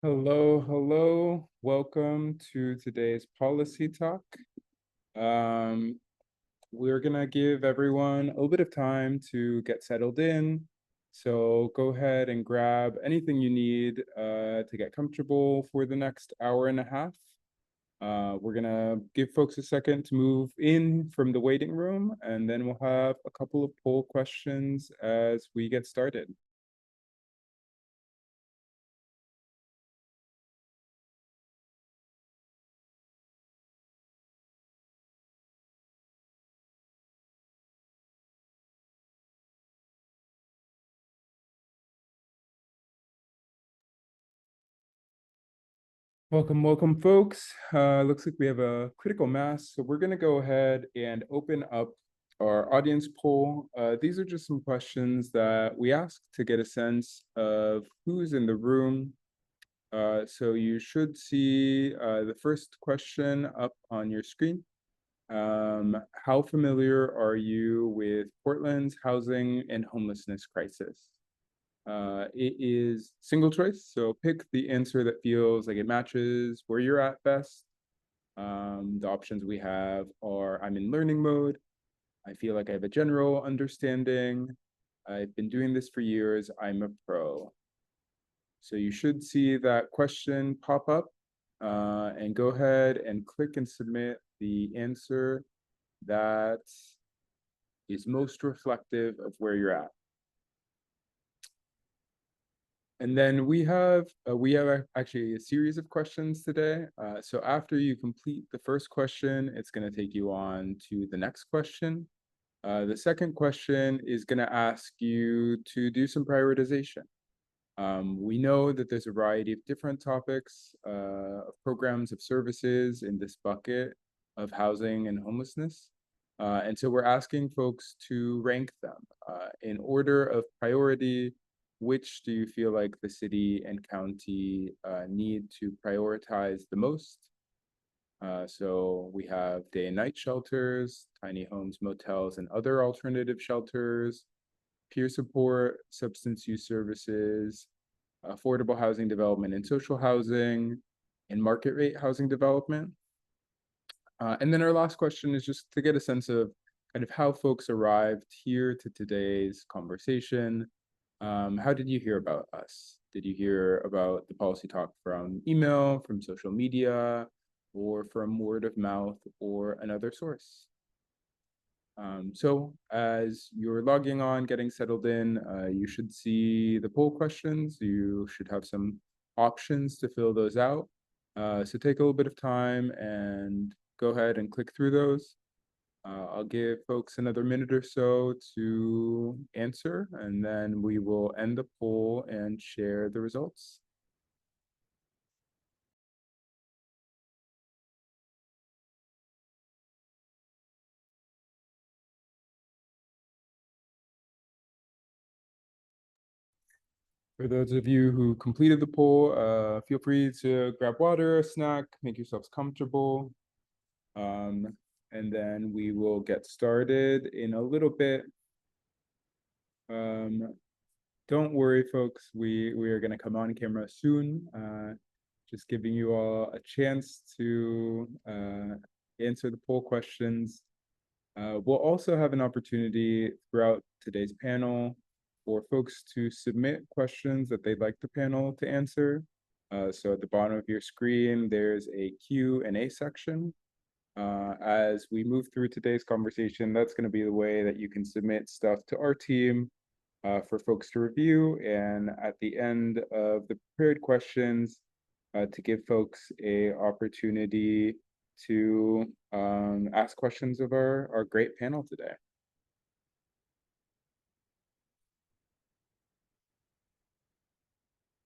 Hello, hello. Welcome to today's policy talk. Um, we're gonna give everyone a little bit of time to get settled in. So go ahead and grab anything you need to get comfortable for the next hour and a half. We're gonna give folks a second to move in from the waiting room, and then we'll have a couple of poll questions as we get started. Welcome, folks. Looks like we have a critical mass, so we're going to go ahead and open up our audience poll. These are just some questions that we asked to get a sense of who's in the room. So you should see the first question up on your screen. How familiar are you with Portland's housing and homelessness crisis? It is single choice, so pick the answer that feels like it matches where you're at best. The options we have are I'm in learning mode, I feel like I have a general understanding, I've been doing this for years, I'm a pro. So you should see that question pop up and go ahead and click and submit the answer that is most reflective of where you're at. And then we have actually a series of questions today. So after you complete the first question, it's going to take you on to the next question. The second question is going to ask you to do some prioritization. We know that there's a variety of different topics, of programs, of services in this bucket of housing and homelessness. And so we're asking folks to rank them in order of priority. Which do you feel like the city and county need to prioritize the most? So we have day and night shelters, tiny homes, motels, and other alternative shelters, peer support, substance use services, affordable housing development and social housing, and market rate housing development. And then our last question is just to get a sense of kind of how folks arrived here to today's conversation. How did you hear about us? Did you hear about the Policy Talk from email, from social media, or from word of mouth or another source? So as you're logging on, getting settled in, you should see the poll questions. You should have some options to fill those out. So take a little bit of time and go ahead and click through those. I'll give folks another minute or so to answer, and then we will end the poll and share the results. For those of you who completed the poll, feel free to grab water, a snack, make yourselves comfortable. And then we will get started in a little bit. Don't worry, folks, we are going to come on camera soon. Just giving you all a chance to answer the poll questions. We'll also have an opportunity throughout today's panel for folks to submit questions that they'd like the panel to answer. So at the bottom of your screen, there's a Q&A section. As we move through today's conversation, that's going to be the way that you can submit stuff to our team for folks to review. And at the end of the prepared questions, to give folks a opportunity to ask questions of our great panel today.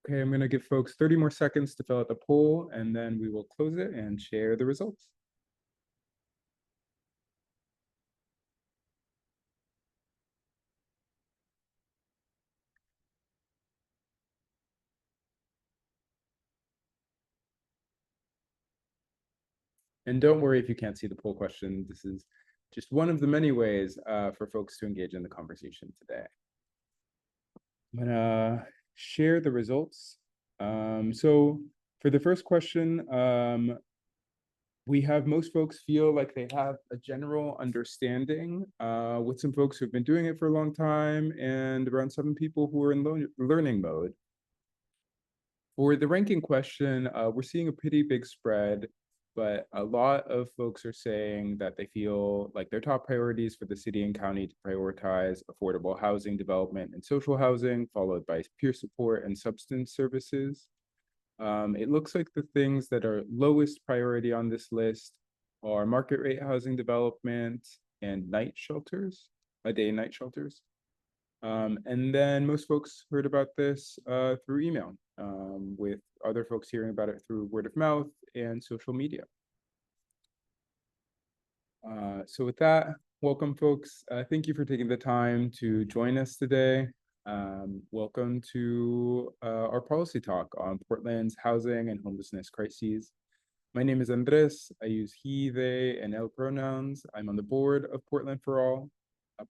Okay, I'm going to give folks 30 more seconds to fill out the poll, and then we will close it and share the results. And don't worry if you can't see the poll question. This is just one of the many ways for folks to engage in the conversation today. I'm gonna share the results. So for the first question, we have most folks feel like they have a general understanding, with some folks who've been doing it for a long time and around 7 people who are in learning mode. For the ranking question, we're seeing a pretty big spread, but a lot of folks are saying that they feel like their top priorities for the city and county to prioritize affordable housing development and social housing, followed by peer support and substance services. It looks like the things that are lowest priority on this list are market rate housing development and night shelters, day and night shelters. And then most folks heard about this through email, with other folks hearing about it through word of mouth and social media. So with that, welcome folks. Thank you for taking the time to join us today. Welcome to our policy talk on Portland's housing and homelessness crises. My name is Andres. I use he, they, and el pronouns. I'm on the board of Portland for All.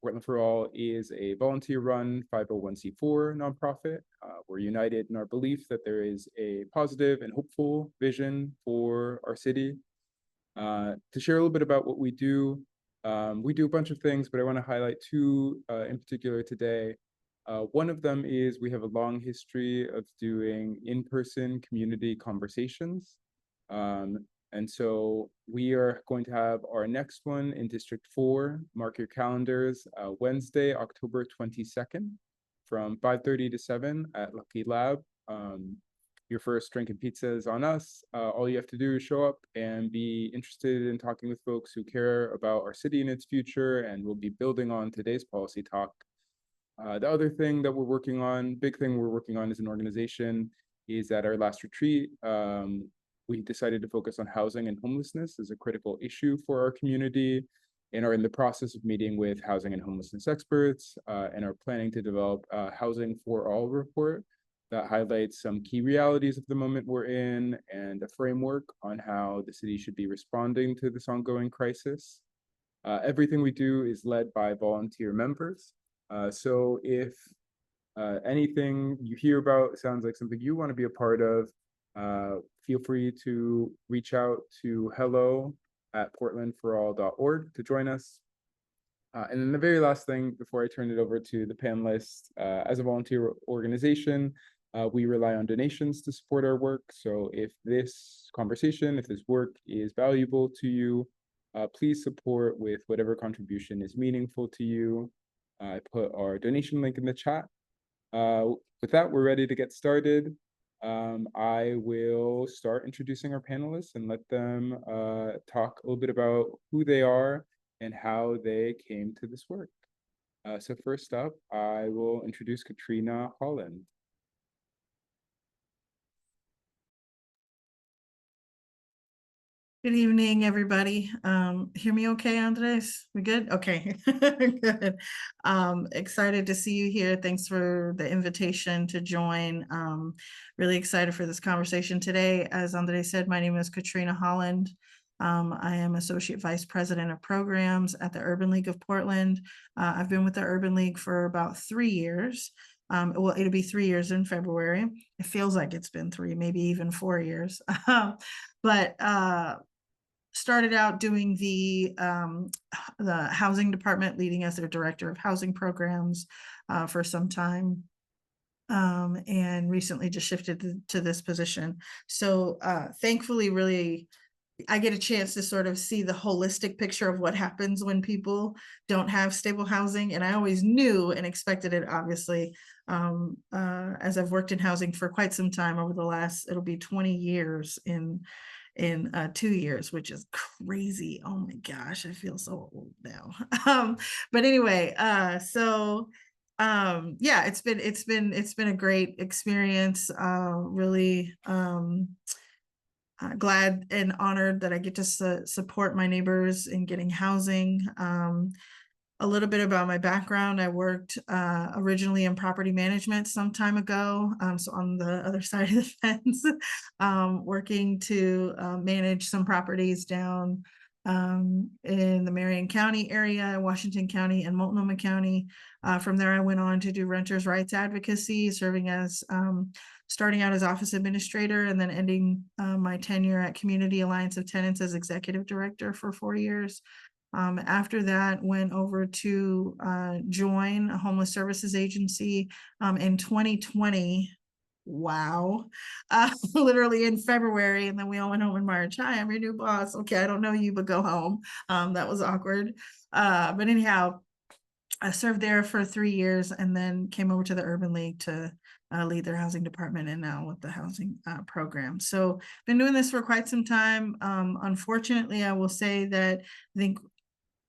Portland for All is a volunteer-run 501c4 nonprofit. We're united in our belief that there is a positive and hopeful vision for our city. To share a little bit about what we do a bunch of things, but I want to highlight two in particular today. One of them is we have a long history of doing in-person community conversations. And so we are going to have our next one in District 4. Mark your calendars, Wednesday, October 22nd from 5:30 to 7 at Lucky Lab. Your first drink and pizza is on us. All you have to do is show up and be interested in talking with folks who care about our city and its future, and we'll be building on today's policy talk. The other thing that we're working on, big thing we're working on as an organization, is at our last retreat, we decided to focus on housing and homelessness as a critical issue for our community, and are in the process of meeting with housing and homelessness experts, and are planning to develop a Housing for All report that highlights some key realities of the moment we're in and a framework on how the city should be responding to this ongoing crisis. Everything we do is led by volunteer members. So if anything you hear about sounds like something you want to be a part of, feel free to reach out to hello@portlandforall.org to join us. And then the very last thing before I turn it over to the panelists, as a volunteer organization, we rely on donations to support our work. So if this conversation, if this work is valuable to you, please support with whatever contribution is meaningful to you. I put our donation link in the chat. With that, we're ready to get started. I will start introducing our panelists and let them talk a little bit about who they are and how they came to this work. So first up, I will introduce Katrina Holland. Good evening, everybody. Hear me okay, Andres? We good? Okay, good. Excited to see you here. Thanks for the invitation to join. Really excited for this conversation today. As Andres said, my name is Katrina Holland. I am Associate Vice President of Programs at the Urban League of Portland. I've been with the Urban League for about 3 years. Well, it'll be 3 years in February. It feels like it's been 3, maybe even 4 years. But started out doing the housing department, leading as their director of housing programs for some time, and recently just shifted to this position. So thankfully, really, I get a chance to sort of see the holistic picture of what happens when people don't have stable housing. And I always knew and expected it, obviously, as I've worked in housing for quite some time over the last, it'll be 20 years in 2 years, which is crazy. Oh my gosh, I feel so old now. But anyway, yeah, it's been a great experience. Really glad and honored that I get to support my neighbors in getting housing. A little bit about my background. I worked originally in property management some time ago, so on the other side of the fence, working to manage some properties down in the Marion County area, Washington County, and Multnomah County. From there, I went on to do renters' rights advocacy, serving as starting out as office administrator and then ending my tenure at Community Alliance of Tenants as executive director for 4 years. After that, went over to join a homeless services agency in 2020. Wow. Literally in February, and then we all went home in March. Hi, I'm your new boss. Okay, I don't know you, but go home. That was awkward. But anyhow, I served there for 3 years and then came over to the Urban League to lead their housing department and now with the housing program. So been doing this for quite some time. Unfortunately, I will say that I think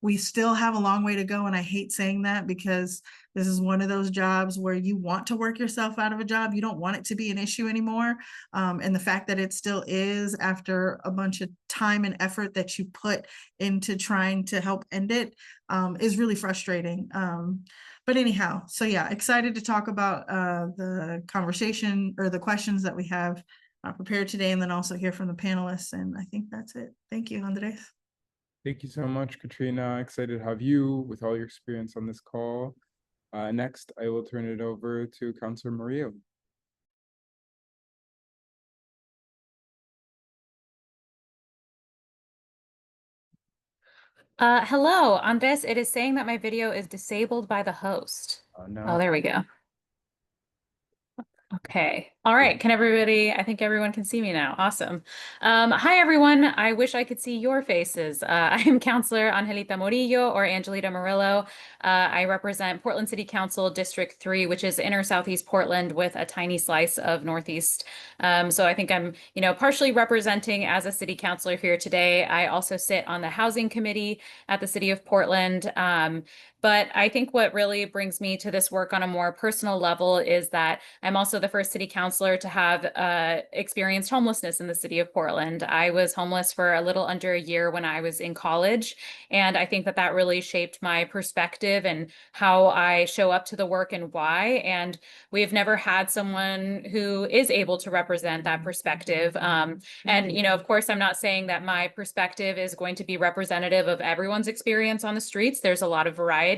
we still have a long way to go. And I hate saying that because this is one of those jobs where you want to work yourself out of a job. You don't want it to be an issue anymore. And the fact that it still is after a bunch of time and effort that you put into trying to help end it is really frustrating. But anyhow, so yeah, excited to talk about the conversation or the questions that we have prepared today, and then also hear from the panelists. And I think that's it. Thank you, Andres. Thank you so much, Katrina. Excited to have you with all your experience on this call. Next, I will turn it over to Councilor Morillo. Hello, Andres. It is saying that my video is disabled by the host. No. Oh, there we go. Okay. All right. Can everybody, I think everyone can see me now. Awesome. Hi, everyone. I wish I could see your faces. I am Councilor Angelita Morillo or Angelita Morillo. I represent Portland City Council District 3, which is inner Southeast Portland with a tiny slice of Northeast. So I think I'm, partially representing as a city councilor here today. I also sit on the housing committee at the city of Portland. But I think what really brings me to this work on a more personal level is that I'm also the first city councilor to have experienced homelessness in the city of Portland. I was homeless for a little under a year when I was in college. And I think that that really shaped my perspective and how I show up to the work and why. And we've never had someone who is able to represent that perspective. And, of course, I'm not saying that my perspective is going to be representative of everyone's experience on the streets. There's a lot of variety.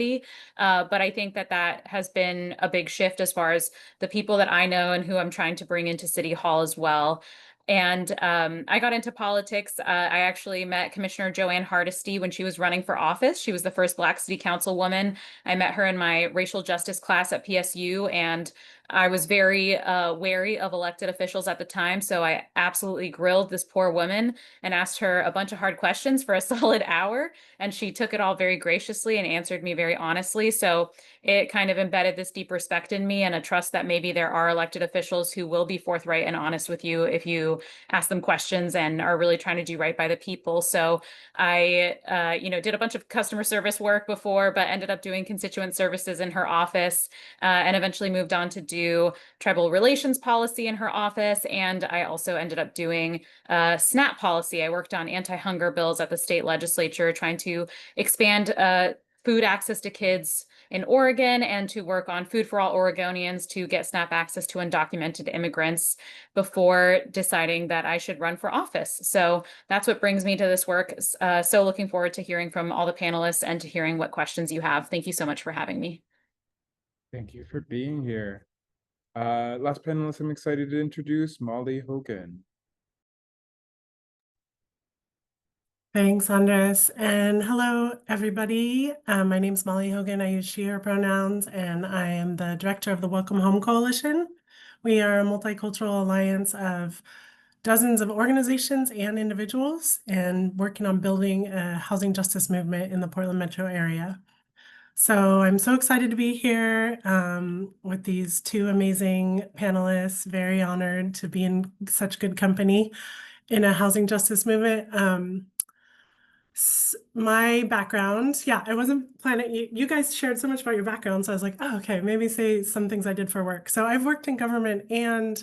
But I think that that has been a big shift as far as the people that I know and who I'm trying to bring into City Hall as well. And I got into politics. I actually met Commissioner Joanne Hardesty when she was running for office. She was the first Black city councilwoman. I met her in my racial justice class at PSU, and I was very wary of elected officials at the time. So I absolutely grilled this poor woman and asked her a bunch of hard questions for a solid hour. And she took it all very graciously and answered me very honestly. So it kind of embedded this deep respect in me and a trust that maybe there are elected officials who will be forthright and honest with you if you ask them questions and are really trying to do right by the people. So I, did a bunch of customer service work before, but ended up doing constituent services in her office and eventually moved on to do tribal relations policy in her office. And I also ended up doing SNAP policy. I worked on anti-hunger bills at the state legislature, trying to expand food access to kids in Oregon and to work on Food for All Oregonians to get SNAP access to undocumented immigrants before deciding that I should run for office. So that's what brings me to this work. So looking forward to hearing from all the panelists and to hearing what questions you have. Thank you so much for having me. Thank you for being here. Last panelist I'm excited to introduce, Molly Hogan. Thanks, Andres. And hello, everybody. My name is Molly Hogan. I use she, her pronouns, and I am the director of the Welcome Home Coalition. We are a multicultural alliance of dozens of organizations and individuals and working on building a housing justice movement in the Portland metro area. So I'm so excited to be here with these two amazing panelists. Very honored to be in such good company in a housing justice movement. My background, I wasn't planning, you guys shared so much about your background, so I was like, oh, okay, maybe say some things I did for work. So I've worked in government and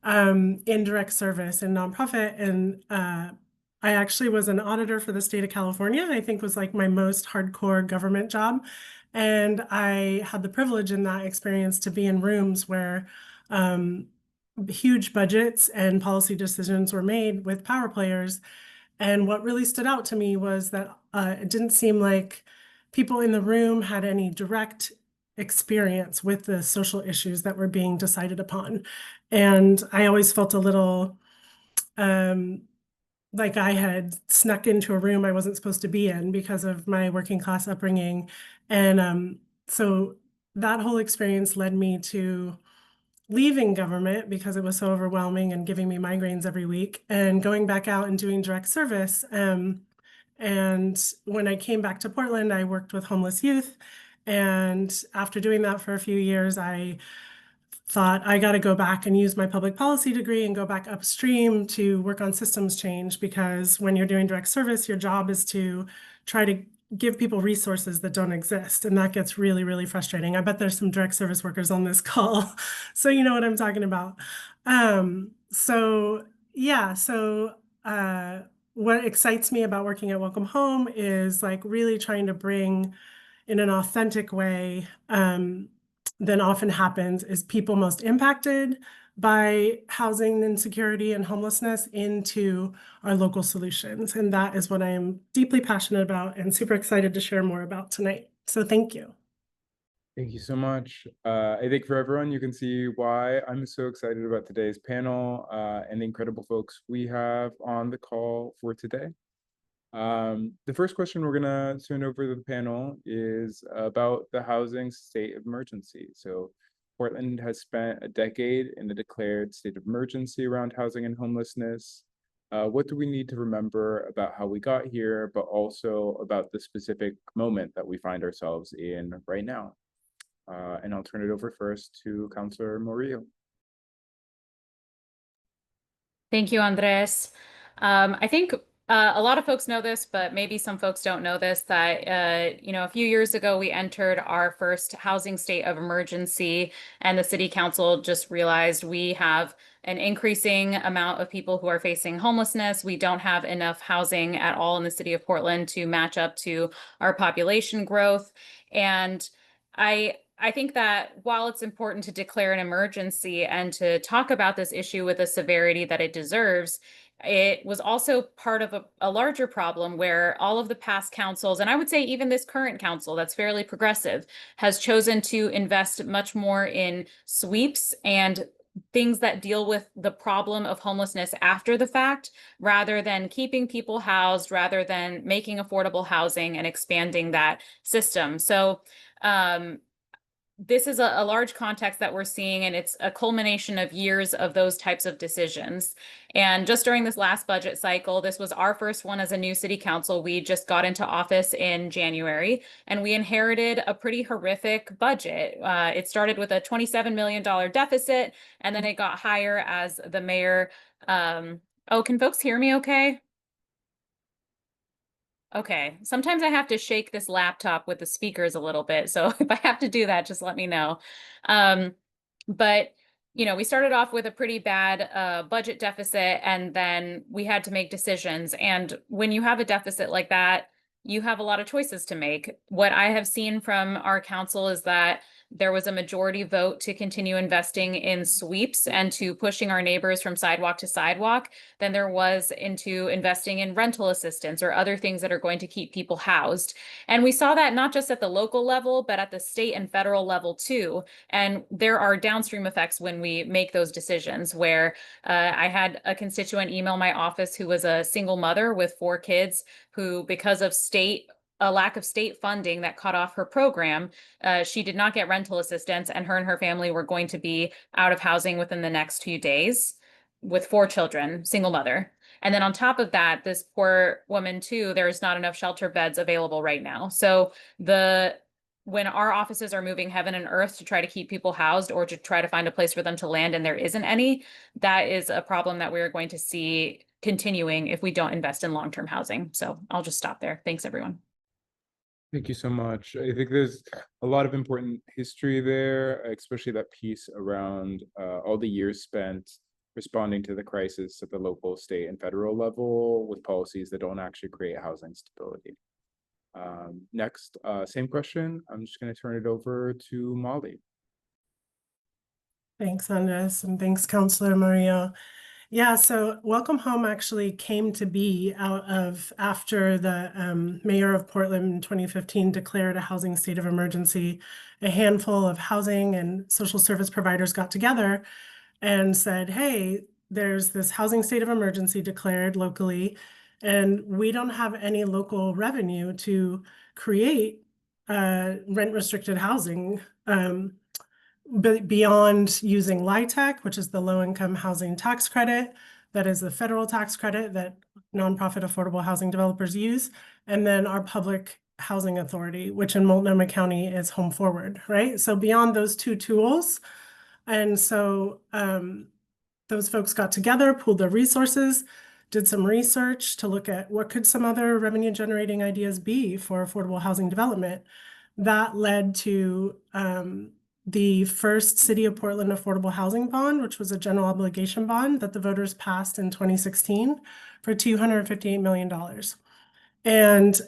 in direct service and nonprofit, and I actually was an auditor for the state of California. I think was like my most hardcore government job. And I had the privilege in that experience to be in rooms where huge budgets and policy decisions were made with power players. And what really stood out to me was that it didn't seem like people in the room had any direct experience with the social issues that were being decided upon. And I always felt a little like I had snuck into a room I wasn't supposed to be in because of my working class upbringing. And so that whole experience led me to leaving government because it was so overwhelming and giving me migraines every week, and going back out and doing direct service. And when I came back to Portland, I worked with homeless youth. And after doing that for a few years, I thought I got to go back and use my public policy degree and go back upstream to work on systems change, because when you're doing direct service, your job is to try to give people resources that don't exist. And that gets really, really frustrating. I bet there's some direct service workers on this call, so you know what I'm talking about. So yeah, so what excites me about working at Welcome Home is like really trying to bring in an authentic way than often happens is people most impacted by housing insecurity and homelessness into our local solutions. And that is what I am deeply passionate about and super excited to share more about tonight. So thank you. Thank you so much. I think for everyone, you can see why I'm so excited about today's panel and the incredible folks we have on the call for today. The first question we're gonna turn over to the panel is about the housing state of emergency. So Portland has spent a decade in a declared state of emergency around housing and homelessness. What do we need to remember about how we got here, but also about the specific moment that we find ourselves in right now? And I'll turn it over first to Councilor Morillo. Thank you, Andres. I think a lot of folks know this, but maybe some folks don't know this, that, a few years ago, we entered our first housing state of emergency, and the city council just realized we have an increasing amount of people who are facing homelessness. We don't have enough housing at all in the city of Portland to match up to our population growth. And I think that while it's important to declare an emergency and to talk about this issue with the severity that it deserves, it was also part of a larger problem where all of the past councils, and I would say even this current council that's fairly progressive, has chosen to invest much more in sweeps and things that deal with the problem of homelessness after the fact, rather than keeping people housed, rather than making affordable housing and expanding that system. So this is a large context that we're seeing, and it's a culmination of years of those types of decisions. And just during this last budget cycle, this was our first one as a new city council. We just got into office in January, and we inherited a pretty horrific budget. It started with a $27 million deficit, and then it got higher as the mayor. Oh, can folks hear me okay? Okay, sometimes I have to shake this laptop with the speakers a little bit. So if I have to do that, just let me know. But we started off with a pretty bad budget deficit, and then we had to make decisions. And when you have a deficit like that, you have a lot of choices to make. What I have seen from our council is that there was a majority vote to continue investing in sweeps and to pushing our neighbors from sidewalk to sidewalk than there was into investing in rental assistance or other things that are going to keep people housed. And we saw that not just at the local level, but at the state and federal level too. And there are downstream effects when we make those decisions, where I had a constituent email my office who was a single mother with 4 kids who, because of a lack of state funding that cut off her program, she did not get rental assistance, and her family were going to be out of housing within the next few days with 4 children, single mother. And then on top of that, this poor woman too, there's not enough shelter beds available right now. So when our offices are moving heaven and earth to try to keep people housed or to try to find a place for them to land and there isn't any, that is a problem that we're going to see continuing if we don't invest in long-term housing. So I'll just stop there. Thanks, everyone. Thank you so much. I think there's a lot of important history there, especially that piece around all the years spent responding to the crisis at the local, state, and federal level with policies that don't actually create housing stability. Next, same question. I'm just going to turn it over to Molly. Thanks, Andres, and thanks, Councilor Morillo. Yeah, so Welcome Home actually came to be out of after the mayor of Portland in 2015 declared a housing state of emergency. A handful of housing and social service providers got together and said, hey, there's this housing state of emergency declared locally, and we don't have any local revenue to create rent restricted housing. But beyond using LIHTC, which is the low income housing tax credit, that is the federal tax credit that nonprofit affordable housing developers use, and then our public housing authority, which in Multnomah County is Home Forward, right? So beyond those two tools, and so those folks got together, pooled their resources, did some research to look at what could some other revenue generating ideas be for affordable housing development. That led to the first City of Portland Affordable Housing Bond, which was a general obligation bond that the voters passed in 2016 for $258 million. And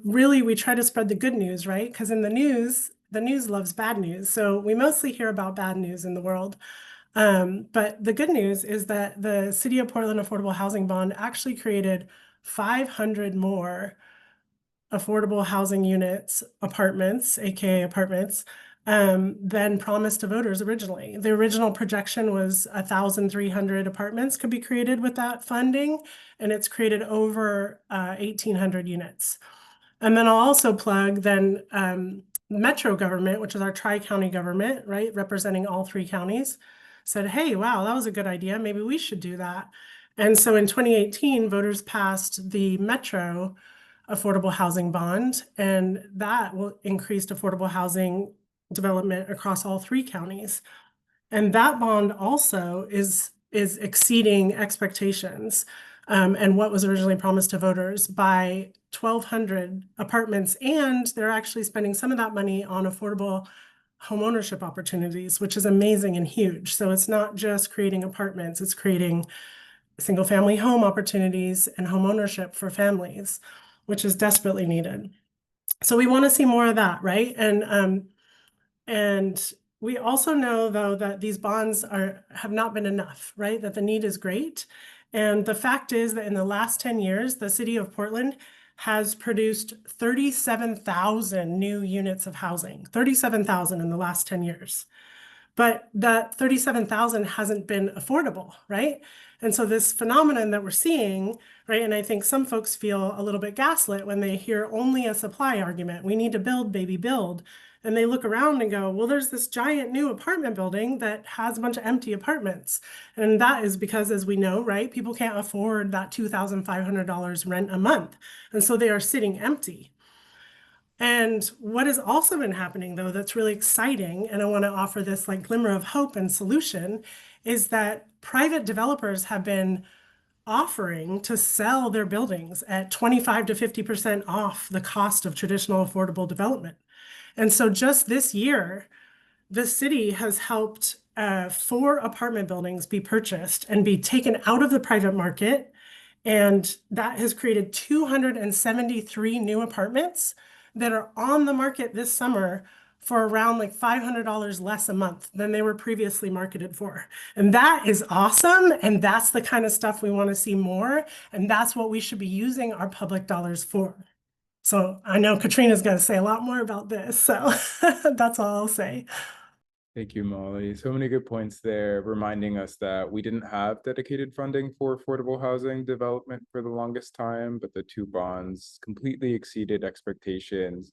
we try to spread the good news, right? Because in the news loves bad news. So we mostly hear about bad news in the world. But the good news is that the City of Portland Affordable Housing Bond actually created 500 more affordable housing units, apartments, aka apartments, than promised to voters originally. The original projection was 1,300 apartments could be created with that funding, and it's created over 1,800 units. And then I'll also plug then Metro government, which is our tri-county government, right, representing all three counties, said, hey, wow, that was a good idea. Maybe we should do that. And so in 2018, voters passed the Metro affordable housing bond, and that will increase affordable housing development across all three counties. And that bond also is exceeding expectations and what was originally promised to voters by 1,200 apartments. And they're actually spending some of that money on affordable homeownership opportunities, which is amazing and huge. So it's not just creating apartments, it's creating single family home opportunities and homeownership for families, which is desperately needed. So we want to see more of that, right? And we also know, though, that these bonds have not been enough, right? That the need is great. And the fact is that in the last 10 years, the City of Portland has produced 37,000 new units of housing, 37,000 in the last 10 years. But that 37,000 hasn't been affordable, right? And so this phenomenon that we're seeing, right? And I think some folks feel a little bit gaslit when they hear only a supply argument. We need to build, baby, build. And they look around and go, well, there's this giant new apartment building that has a bunch of empty apartments. And that is because, as we know, right, people can't afford that $2,500 rent a month. And so they are sitting empty. And what has also been happening, though, that's really exciting, and I want to offer this like glimmer of hope and solution, is that private developers have been offering to sell their buildings at 25 to 50% off the cost of traditional affordable development. And so just this year, the city has helped 4 apartment buildings be purchased and be taken out of the private market. And that has created 273 new apartments that are on the market this summer for around like $500 less a month than they were previously marketed for. And that is awesome. And that's the kind of stuff we want to see more. And that's what we should be using our public dollars for. So I know Katrina's going to say a lot more about this. So that's all I'll say. Thank you, Molly. So many good points there, reminding us that we didn't have dedicated funding for affordable housing development for the longest time, but the 2 bonds completely exceeded expectations,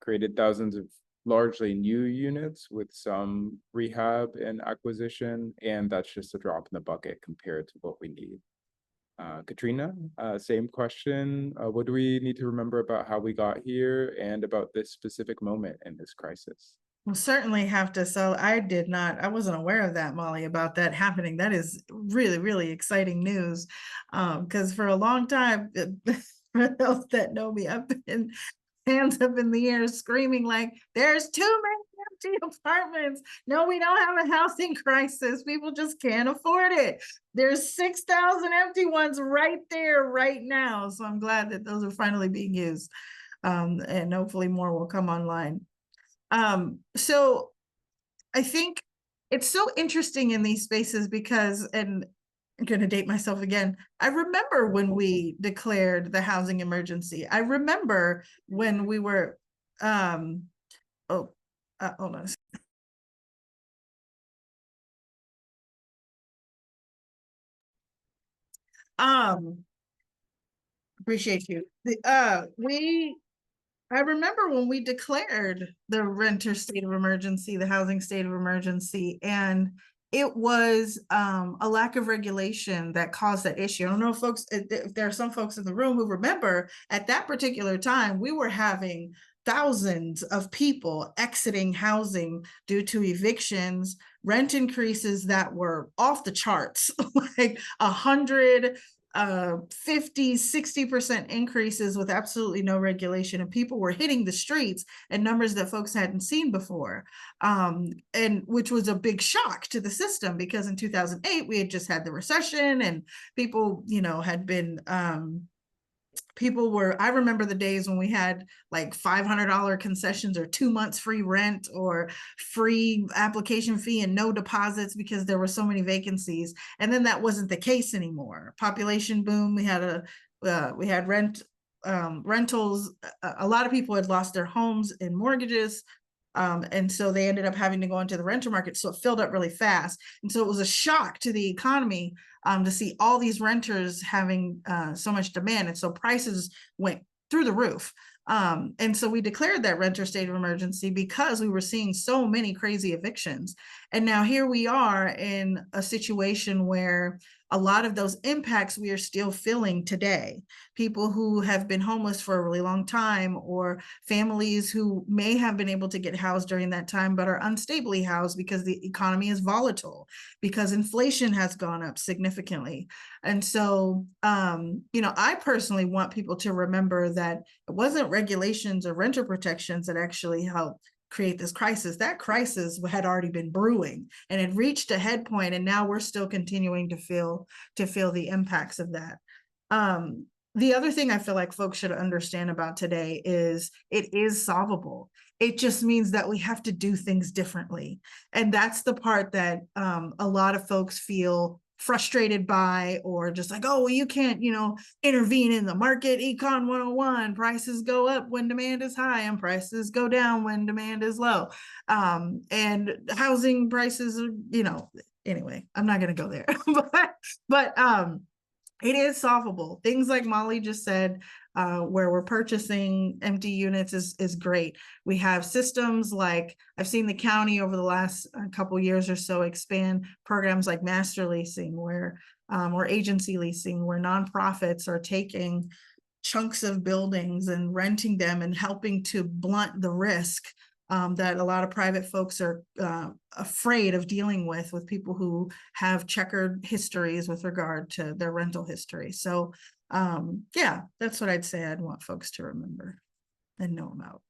created thousands of largely new units with some rehab and acquisition, and that's just a drop in the bucket compared to what we need. Katrina, same question. What do we need to remember about how we got here and about this specific moment in this crisis? We'll certainly have to. So I wasn't aware of that, Molly, about that happening. That is really, really exciting news. Because for a long time, for those that know me, I've been hands up in the air screaming like, there's too many empty apartments. No, we don't have a housing crisis. People just can't afford it. There's 6,000 empty ones right there right now. So I'm glad that those are finally being used. And hopefully more will come online. So I think it's so interesting in these spaces because, and going to date myself again. I remember when we declared the housing emergency. I remember when we were, hold on. Appreciate you. I remember when we declared the renter state of emergency, the housing state of emergency, and it was a lack of regulation that caused that issue. I don't know if there are some folks in the room who remember at that particular time, we were having thousands of people exiting housing due to evictions, rent increases that were off the charts, like 100, 50, 60% increases with absolutely no regulation, and people were hitting the streets at numbers that folks hadn't seen before, and which was a big shock to the system, because in 2008 we had just had the recession, and people, had been I remember the days when we had like $500 concessions or 2 months free rent or free application fee and no deposits because there were so many vacancies. And then that wasn't the case anymore. Population boom. We had rentals. A lot of people had lost their homes and mortgages. And so they ended up having to go into the renter market. So it filled up really fast. And so it was a shock to the economy to see all these renters having so much demand. And so prices went through the roof. And so we declared that renter state of emergency because we were seeing so many crazy evictions. And now here we are in a situation where a lot of those impacts we are still feeling today. People who have been homeless for a really long time, or families who may have been able to get housed during that time but are unstably housed because the economy is volatile, because inflation has gone up significantly. And so, I personally want people to remember that it wasn't regulations or renter protections that actually helped create this crisis. That crisis had already been brewing and had reached a head point, and now we're still continuing to feel the impacts of that. The other thing I feel like folks should understand about today is it is solvable. It just means that we have to do things differently. And that's the part that a lot of folks feel frustrated by, or just like, oh, well, you can't, intervene in the market. Econ 101, prices go up when demand is high and prices go down when demand is low. And housing prices are, anyway, I'm not going to go there, but it is solvable. Things like Molly just said, where we're purchasing empty units is great. We have systems like, I've seen the county over the last couple years or so expand programs like master leasing, or agency leasing, where nonprofits are taking chunks of buildings and renting them and helping to blunt the risk that a lot of private folks are afraid of dealing with people who have checkered histories with regard to their rental history. So yeah, that's what I'd say I'd want folks to remember and know about.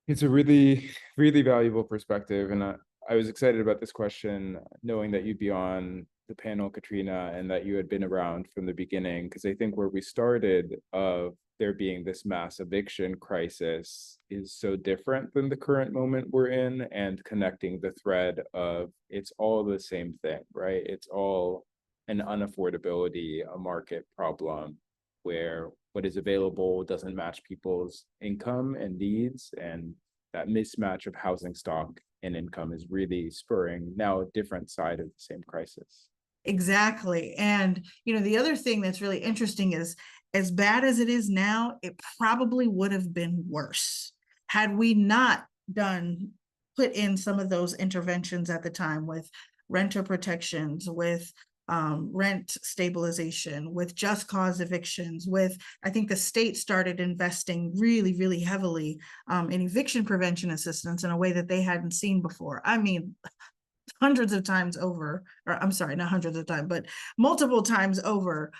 It's a really, really valuable perspective. And I was excited about this question, knowing that you'd be on the panel, Katrina, and that you had been around from the beginning, because I think where we started of there being this mass eviction crisis is so different than the current moment we're in, and connecting the thread of it's all the same thing, right? It's all an unaffordability, a market problem where what is available doesn't match people's income and needs, and that mismatch of housing stock and income is really spurring now a different side of the same crisis. Exactly. And, the other thing that's really interesting is, as bad as it is now, it probably would have been worse had we not put in some of those interventions at the time, with renter protections, with rent stabilization, with just cause evictions, I think the state started investing really, really heavily in eviction prevention assistance in a way that they hadn't seen before. I mean, hundreds of times over, or I'm sorry, not hundreds of times, but multiple times over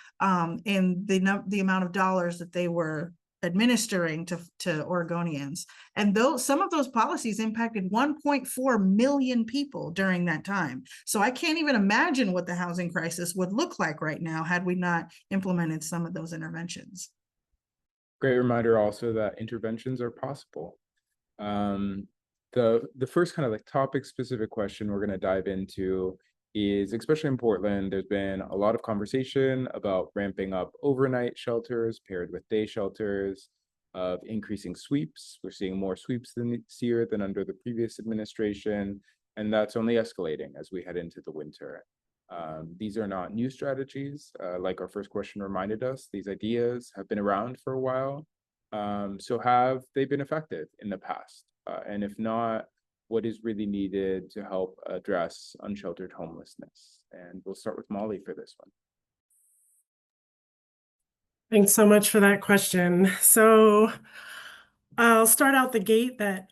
in the amount of dollars that they were administering to Oregonians. And some of those policies impacted 1.4 million people during that time. So I can't even imagine what the housing crisis would look like right now had we not implemented some of those interventions. Great reminder also that interventions are possible. The first kind of like topic specific question we're going to dive into is, especially in Portland, there's been a lot of conversation about ramping up overnight shelters paired with day shelters, of increasing sweeps. We're seeing more sweeps this year than under the previous administration, and that's only escalating as we head into the winter. These are not new strategies. Like our first question reminded us, these ideas have been around for a while. So have they been effective in the past? And if not, what is really needed to help address unsheltered homelessness? And we'll start with Molly for this one. Thanks so much for that question. So I'll start out the gate that,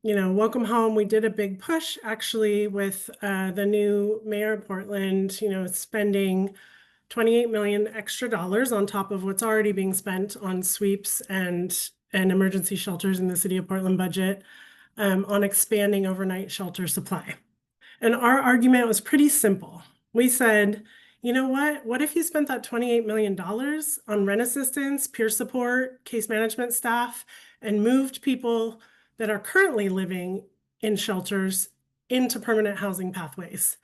Welcome Home, we did a big push actually with the new mayor of Portland, spending 28 million extra dollars on top of what's already being spent on sweeps and emergency shelters in the city of Portland budget, on expanding overnight shelter supply. And our argument was pretty simple. We said, you know what if you spent that $28 million on rent assistance, peer support, case management staff, and moved people that are currently living in shelters into permanent housing pathways?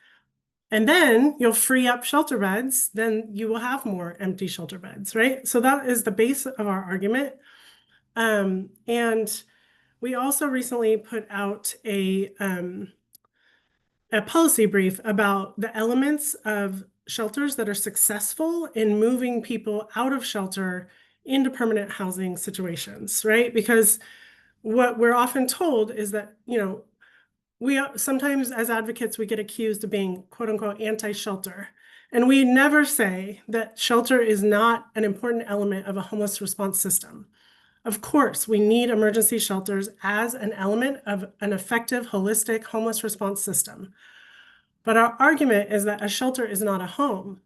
And then you'll free up shelter beds, then you will have more empty shelter beds, right? So that is the base of our argument. And we also recently put out a policy brief about the elements of shelters that are successful in moving people out of shelter into permanent housing situations, right? Because what we're often told is that, we sometimes as advocates, we get accused of being quote unquote anti-shelter. And we never say that shelter is not an important element of a homeless response system. Of course, we need emergency shelters as an element of an effective, holistic homeless response system. But our argument is that a shelter is not a home.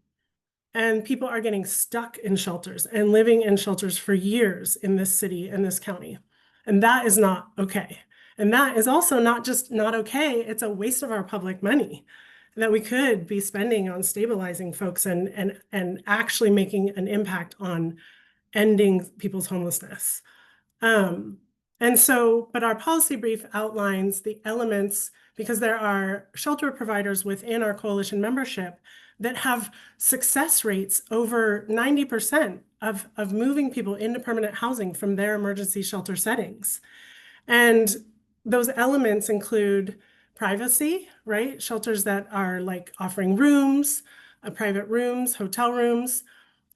And people are getting stuck in shelters and living in shelters for years in this city and this county. And that is not okay. And that is also not just not okay, it's a waste of our public money that we could be spending on stabilizing folks and actually making an impact on ending people's homelessness. But our policy brief outlines the elements, because there are shelter providers within our coalition membership that have success rates over 90% of moving people into permanent housing from their emergency shelter settings. And those elements include privacy, right? Shelters that are like offering rooms, private rooms, hotel rooms.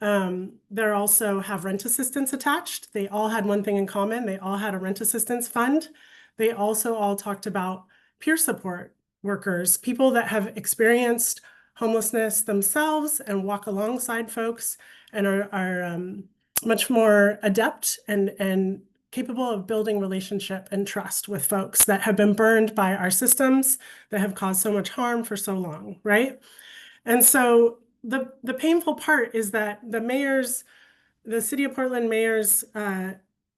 There also have rent assistance attached. They all had one thing in common. They all had a rent assistance fund. They also all talked about peer support workers, people that have experienced homelessness themselves and walk alongside folks and are much more adept and capable of building relationship and trust with folks that have been burned by our systems that have caused so much harm for so long, right? And so the painful part is that the City of Portland mayor's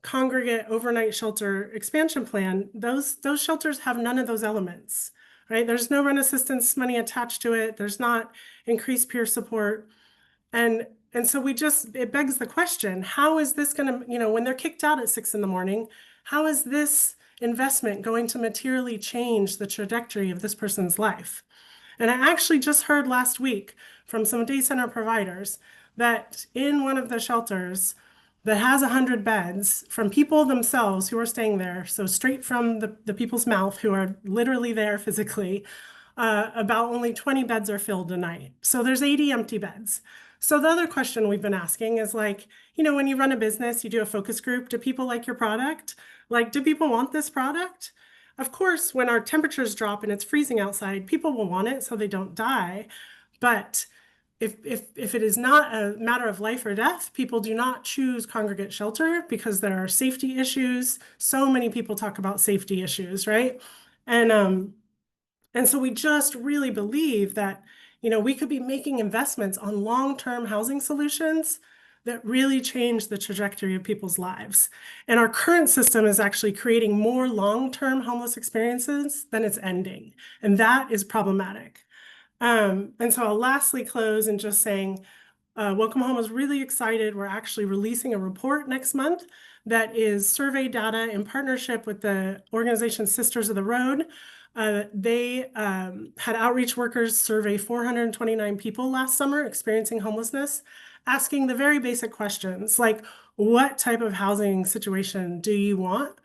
congregate overnight shelter expansion plan, those shelters have none of those elements, right? There's no rent assistance money attached to it. There's not increased peer support. And so it begs the question, how is this going to, when they're kicked out at 6 a.m, how is this investment going to materially change the trajectory of this person's life? And I actually just heard last week from some day center providers that in one of the shelters that has 100 beds, from people themselves who are staying there, so straight from the people's mouth who are literally there physically, about only 20 beds are filled a night. So there's 80 empty beds. So the other question we've been asking is like, when you run a business, you do a focus group, do people like your product? Like, do people want this product? Of course, when our temperatures drop and it's freezing outside, people will want it so they don't die. But if it is not a matter of life or death, people do not choose congregate shelter because there are safety issues. So many people talk about safety issues, right? And so we just really believe that, we could be making investments on long-term housing solutions that really change the trajectory of people's lives. And our current system is actually creating more long-term homeless experiences than it's ending. And that is problematic. And so I'll lastly close in just saying, Welcome Home is really excited. We're actually releasing a report next month that is survey data in partnership with the organization Sisters of the Road They had outreach workers survey 429 people last summer experiencing homelessness, asking the very basic questions like, what type of housing situation do you want?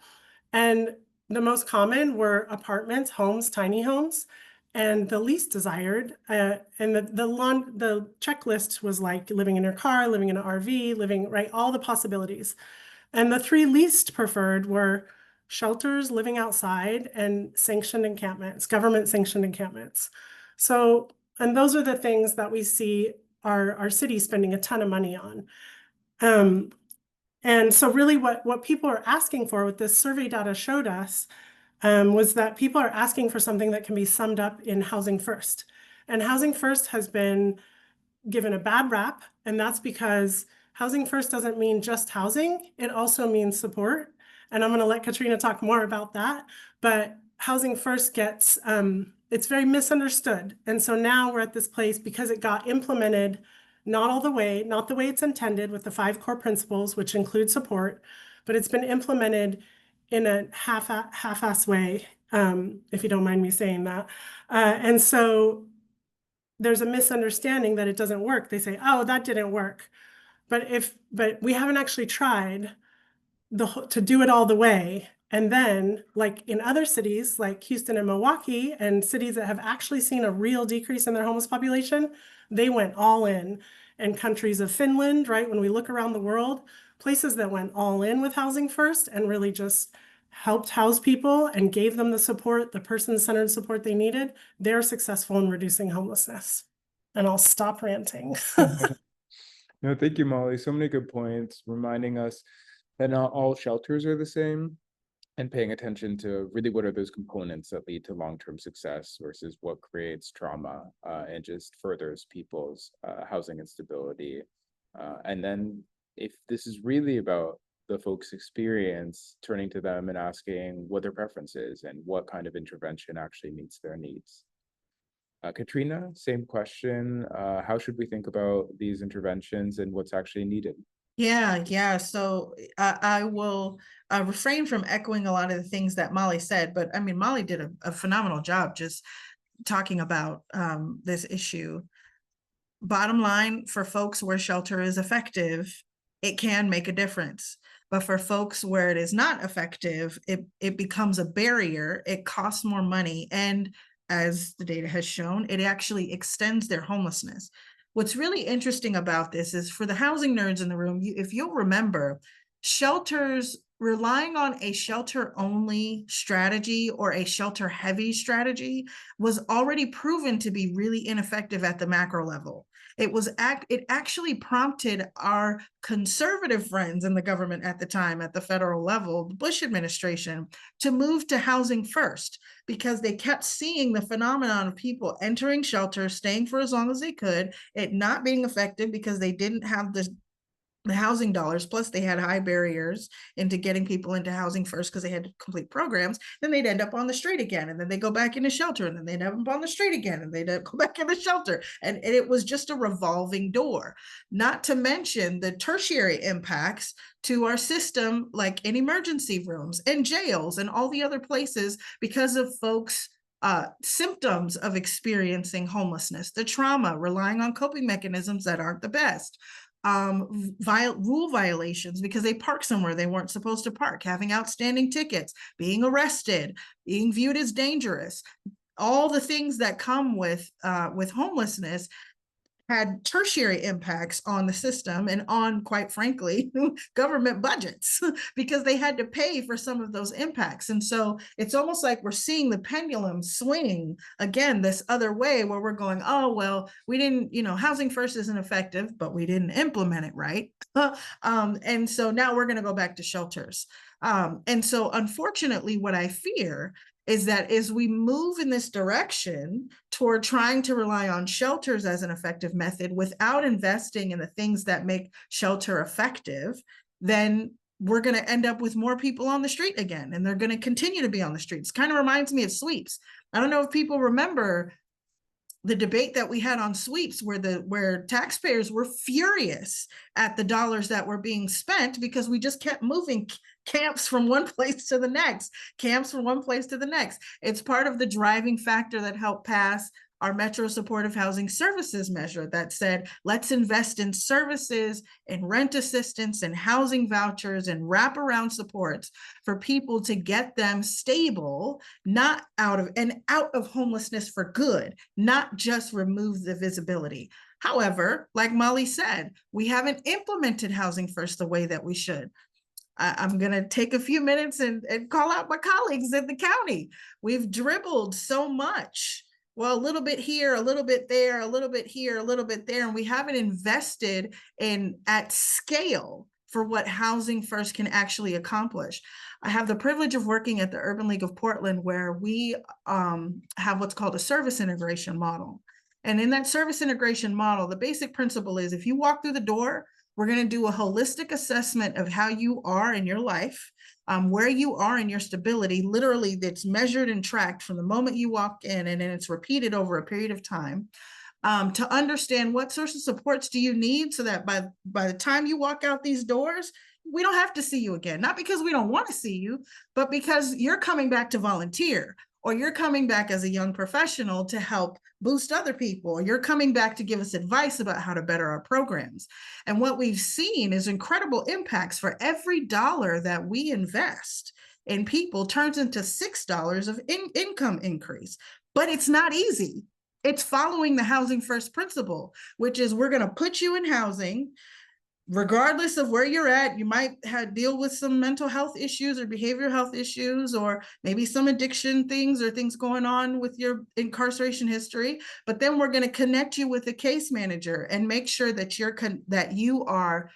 And the most common were apartments, homes, tiny homes, and the least desired. And the checklist was like living in your car, living in an RV, living, right, all the possibilities. And the three least preferred were shelters, living outside, and sanctioned encampments, government sanctioned encampments. So, and those are the things that we see our city spending a ton of money on. And so really what people are asking for, what this survey data showed us, was that people are asking for something that can be summed up in housing first. And housing first has been given a bad rap, and that's because housing first doesn't mean just housing, it also means support. And I'm going to let Katrina talk more about that, but housing first gets, it's very misunderstood. And so now we're at this place because it got implemented not all the way, not the way it's intended with the 5 core principles, which include support, but it's been implemented in a half-ass way, if you don't mind me saying that. And so there's a misunderstanding that it doesn't work. They say, oh, that didn't work. But we haven't actually tried to do it all the way. And then, like in other cities like Houston and Milwaukee, and cities that have actually seen a real decrease in their homeless population, they went all in. And countries of Finland, right, when we look around the world, places that went all in with housing first and really just helped house people and gave them the support, the person-centered support they needed, they're successful in reducing homelessness. And I'll stop ranting. No, thank you, Molly. So many good points, reminding us that not all shelters are the same, and paying attention to really what are those components that lead to long-term success versus what creates trauma and just furthers people's housing instability. And then if this is really about the folks' experience, turning to them and asking what their preference is and what kind of intervention actually meets their needs. Katrina, same question. How should we think about these interventions and what's actually needed? Yeah. So I will refrain from echoing a lot of the things that Molly said, but I mean, Molly did a phenomenal job just talking about this issue. Bottom line, for folks where shelter is effective, it can make a difference. But for folks where it is not effective, it becomes a barrier, it costs more money, and as the data has shown, it actually extends their homelessness. What's really interesting about this is, for the housing nerds in the room, if you'll remember, shelters, relying on a shelter-only strategy or a shelter-heavy strategy was already proven to be really ineffective at the macro level. It actually prompted our conservative friends in the government at the time, at the federal level, the Bush administration, to move to housing first, because they kept seeing the phenomenon of people entering shelters, staying for as long as they could, it not being effective because they didn't have the housing dollars, plus they had high barriers into getting people into housing first because they had to complete programs. Then they'd end up on the street again, and then they go back into shelter, and then they'd end up on the street again, and they'd go back into shelter. And it was just a revolving door, not to mention the tertiary impacts to our system, like in emergency rooms and jails and all the other places, because of folks' symptoms of experiencing homelessness, the trauma, relying on coping mechanisms that aren't the best. Rule violations because they parked somewhere they weren't supposed to park, having outstanding tickets, being arrested, being viewed as dangerous. All the things that come with homelessness had tertiary impacts on the system and on, quite frankly, government budgets, because they had to pay for some of those impacts. And so it's almost like we're seeing the pendulum swing again this other way, where we're going, oh, well, we didn't, housing first isn't effective, but we didn't implement it right. And so now we're going to go back to shelters. And so unfortunately, what I fear is that as we move in this direction toward trying to rely on shelters as an effective method without investing in the things that make shelter effective, then we're going to end up with more people on the street again, and they're going to continue to be on the streets. Kind of reminds me of sweeps. I don't know if people remember the debate that we had on sweeps where taxpayers were furious at the dollars that were being spent because we just kept moving camps from one place to the next, It's part of the driving factor that helped pass our Metro Supportive Housing Services measure that said, let's invest in services and rent assistance and housing vouchers and wraparound supports for people to get them stable, not out of homelessness for good, not just remove the visibility. However, like Molly said, we haven't implemented Housing First the way that we should. I'm going to take a few minutes and call out my colleagues in the county. We've dribbled so much. Well, a little bit here, a little bit there, a little bit here, a little bit there, and we haven't invested in at scale for what Housing First can actually accomplish. I have the privilege of working at the Urban League of Portland, where we have what's called a service integration model. And in that service integration model, the basic principle is if you walk through the door, we're going to do a holistic assessment of how you are in your life, where you are in your stability. Literally, that's measured and tracked from the moment you walk in, and then it's repeated over a period of time to understand what sorts of supports do you need so that by the time you walk out these doors, we don't have to see you again. Not because we don't want to see you, but because you're coming back to volunteer, or you're coming back as a young professional to help boost other people, or you're coming back to give us advice about how to better our programs. And what we've seen is incredible impacts. For every dollar that we invest in people turns into $6 of income increase. But it's not easy. It's following the Housing First principle, which is we're going to put you in housing. Regardless of where you're at, you might deal with some mental health issues or behavioral health issues, or maybe some addiction things or things going on with your incarceration history. But then we're going to connect you with a case manager and make sure that you are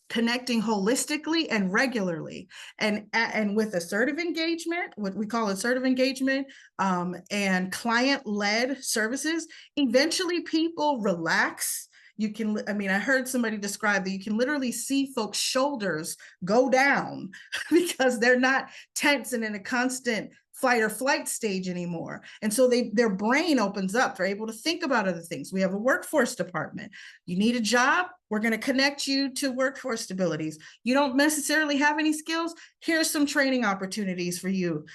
connecting holistically and regularly, and with assertive engagement, what we call assertive engagement, and client-led services. Eventually, people relax. You can, I heard somebody describe that you can literally see folks' shoulders go down because they're not tense and in a constant fight or flight stage anymore. And so their brain opens up. They're able to think about other things. We have a workforce department. You need a job, we're going to connect you to workforce stabilities. You don't necessarily have any skills, here's some training opportunities for you.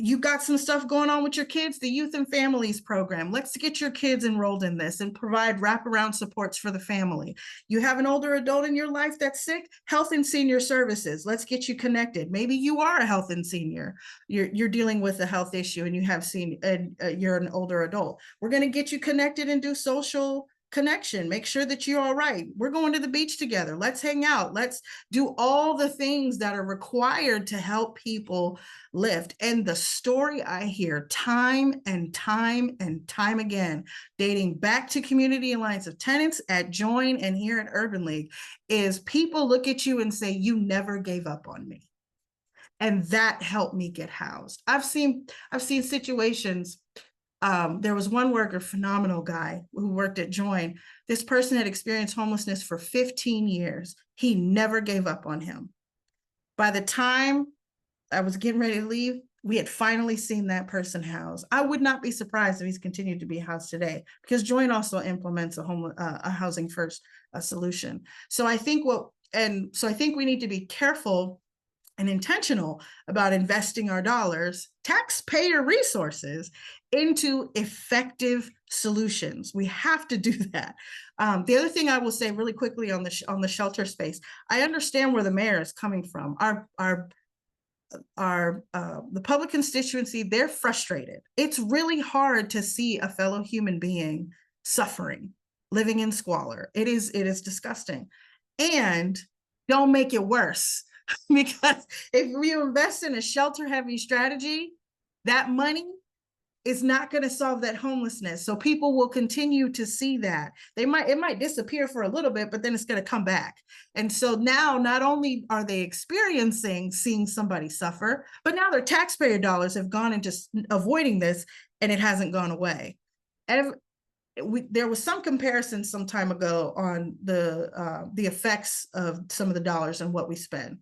You got some stuff going on with your kids, the Youth and Families program. Let's get your kids enrolled in this and provide wraparound supports for the family. You have an older adult in your life that's sick, Health and Senior Services. Let's get you connected. Maybe you are a health and senior. You're dealing with a health issue and you have you're an older adult. We're going to get you connected and do social connection. Make sure that you're all right. We're going to the beach together. Let's hang out. Let's do all the things that are required to help people lift. And the story I hear time and time and time again, dating back to Community Alliance of Tenants at Join and here at Urban League, is people look at you and say, you never gave up on me. And that helped me get housed. I've seen situations. There was one worker, phenomenal guy, who worked at Join. This person had experienced homelessness for 15 years. He never gave up on him. By the time I was getting ready to leave, we had finally seen that person housed. I would not be surprised if he's continued to be housed today, because Join also implements a Housing First solution. So I think we need to be careful and intentional about investing our dollars, taxpayer resources, into effective solutions. We have to do that. The other thing I will say really quickly on the shelter space, I understand where the mayor is coming from. The public constituency, they're frustrated. It's really hard to see a fellow human being suffering, living in squalor. It is disgusting. And don't make it worse. Because if we invest in a shelter-heavy strategy, that money is not going to solve that homelessness. So people will continue to see that. It might disappear for a little bit, but then it's going to come back. And so now not only are they experiencing seeing somebody suffer, but now their taxpayer dollars have gone into avoiding this, and it hasn't gone away. There was some comparison some time ago on the effects of some of the dollars and what we spend.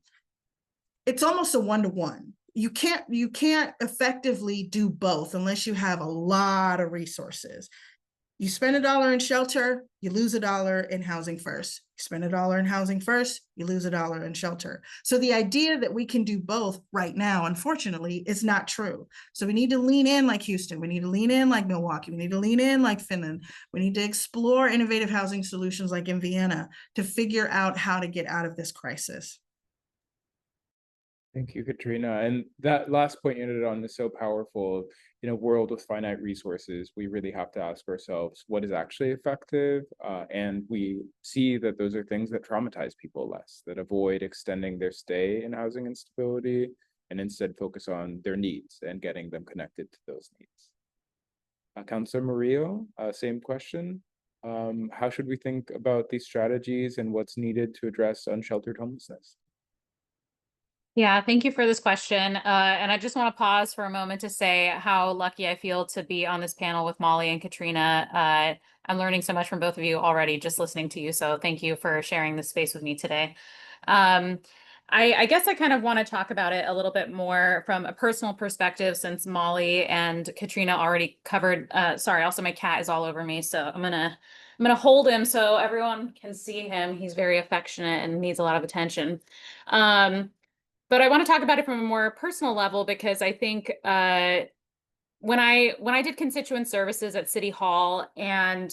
It's almost a one-to-one. You can't effectively do both unless you have a lot of resources. You spend $1 in shelter, you lose $1 in housing first. You spend $1 in housing first, you lose $1 in shelter. So the idea that we can do both right now, unfortunately, is not true. So we need to lean in like Houston. We need to lean in like Milwaukee. We need to lean in like Finland. We need to explore innovative housing solutions like in Vienna to figure out how to get out of this crisis. Thank you, Katrina. And that last point you ended on is so powerful. In a world with finite resources, we really have to ask ourselves what is actually effective. And we see that those are things that traumatize people less, that avoid extending their stay in housing instability, and instead focus on their needs and getting them connected to those needs. Councilor Morillo, same question. How should we think about these strategies and what's needed to address unsheltered homelessness? Yeah, thank you for this question. And I just want to pause for a moment to say how lucky I feel to be on this panel with Molly and Katrina. I'm learning so much from both of you already just listening to you. So thank you for sharing this space with me today. I guess I kind of want to talk about it a little bit more from a personal perspective, since Molly and Katrina already covered. Sorry, also my cat is all over me, so I'm gonna hold him so everyone can see him. He's very affectionate and needs a lot of attention. But I want to talk about it from a more personal level, because I think when I did constituent services at City Hall, and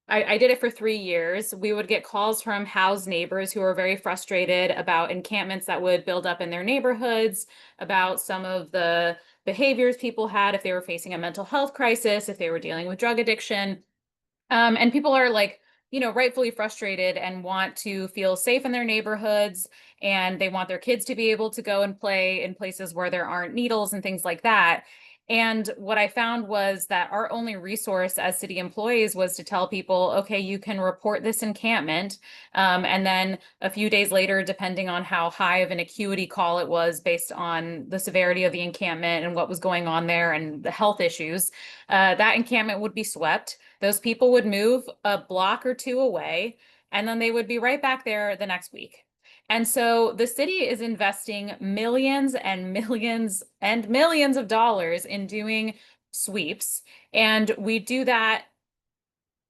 I did it for 3 years, we would get calls from housed neighbors who were very frustrated about encampments that would build up in their neighborhoods, about some of the behaviors people had if they were facing a mental health crisis, if they were dealing with drug addiction. And people are like, rightfully frustrated and want to feel safe in their neighborhoods, and they want their kids to be able to go and play in places where there aren't needles and things like that. And what I found was that our only resource as city employees was to tell people, okay, you can report this encampment. And then a few days later, depending on how high of an acuity call it was based on the severity of the encampment and what was going on there and the health issues, that encampment would be swept. Those people would move a block or two away, and then they would be right back there the next week. And so the city is investing millions and millions and millions of dollars in doing sweeps. And we do that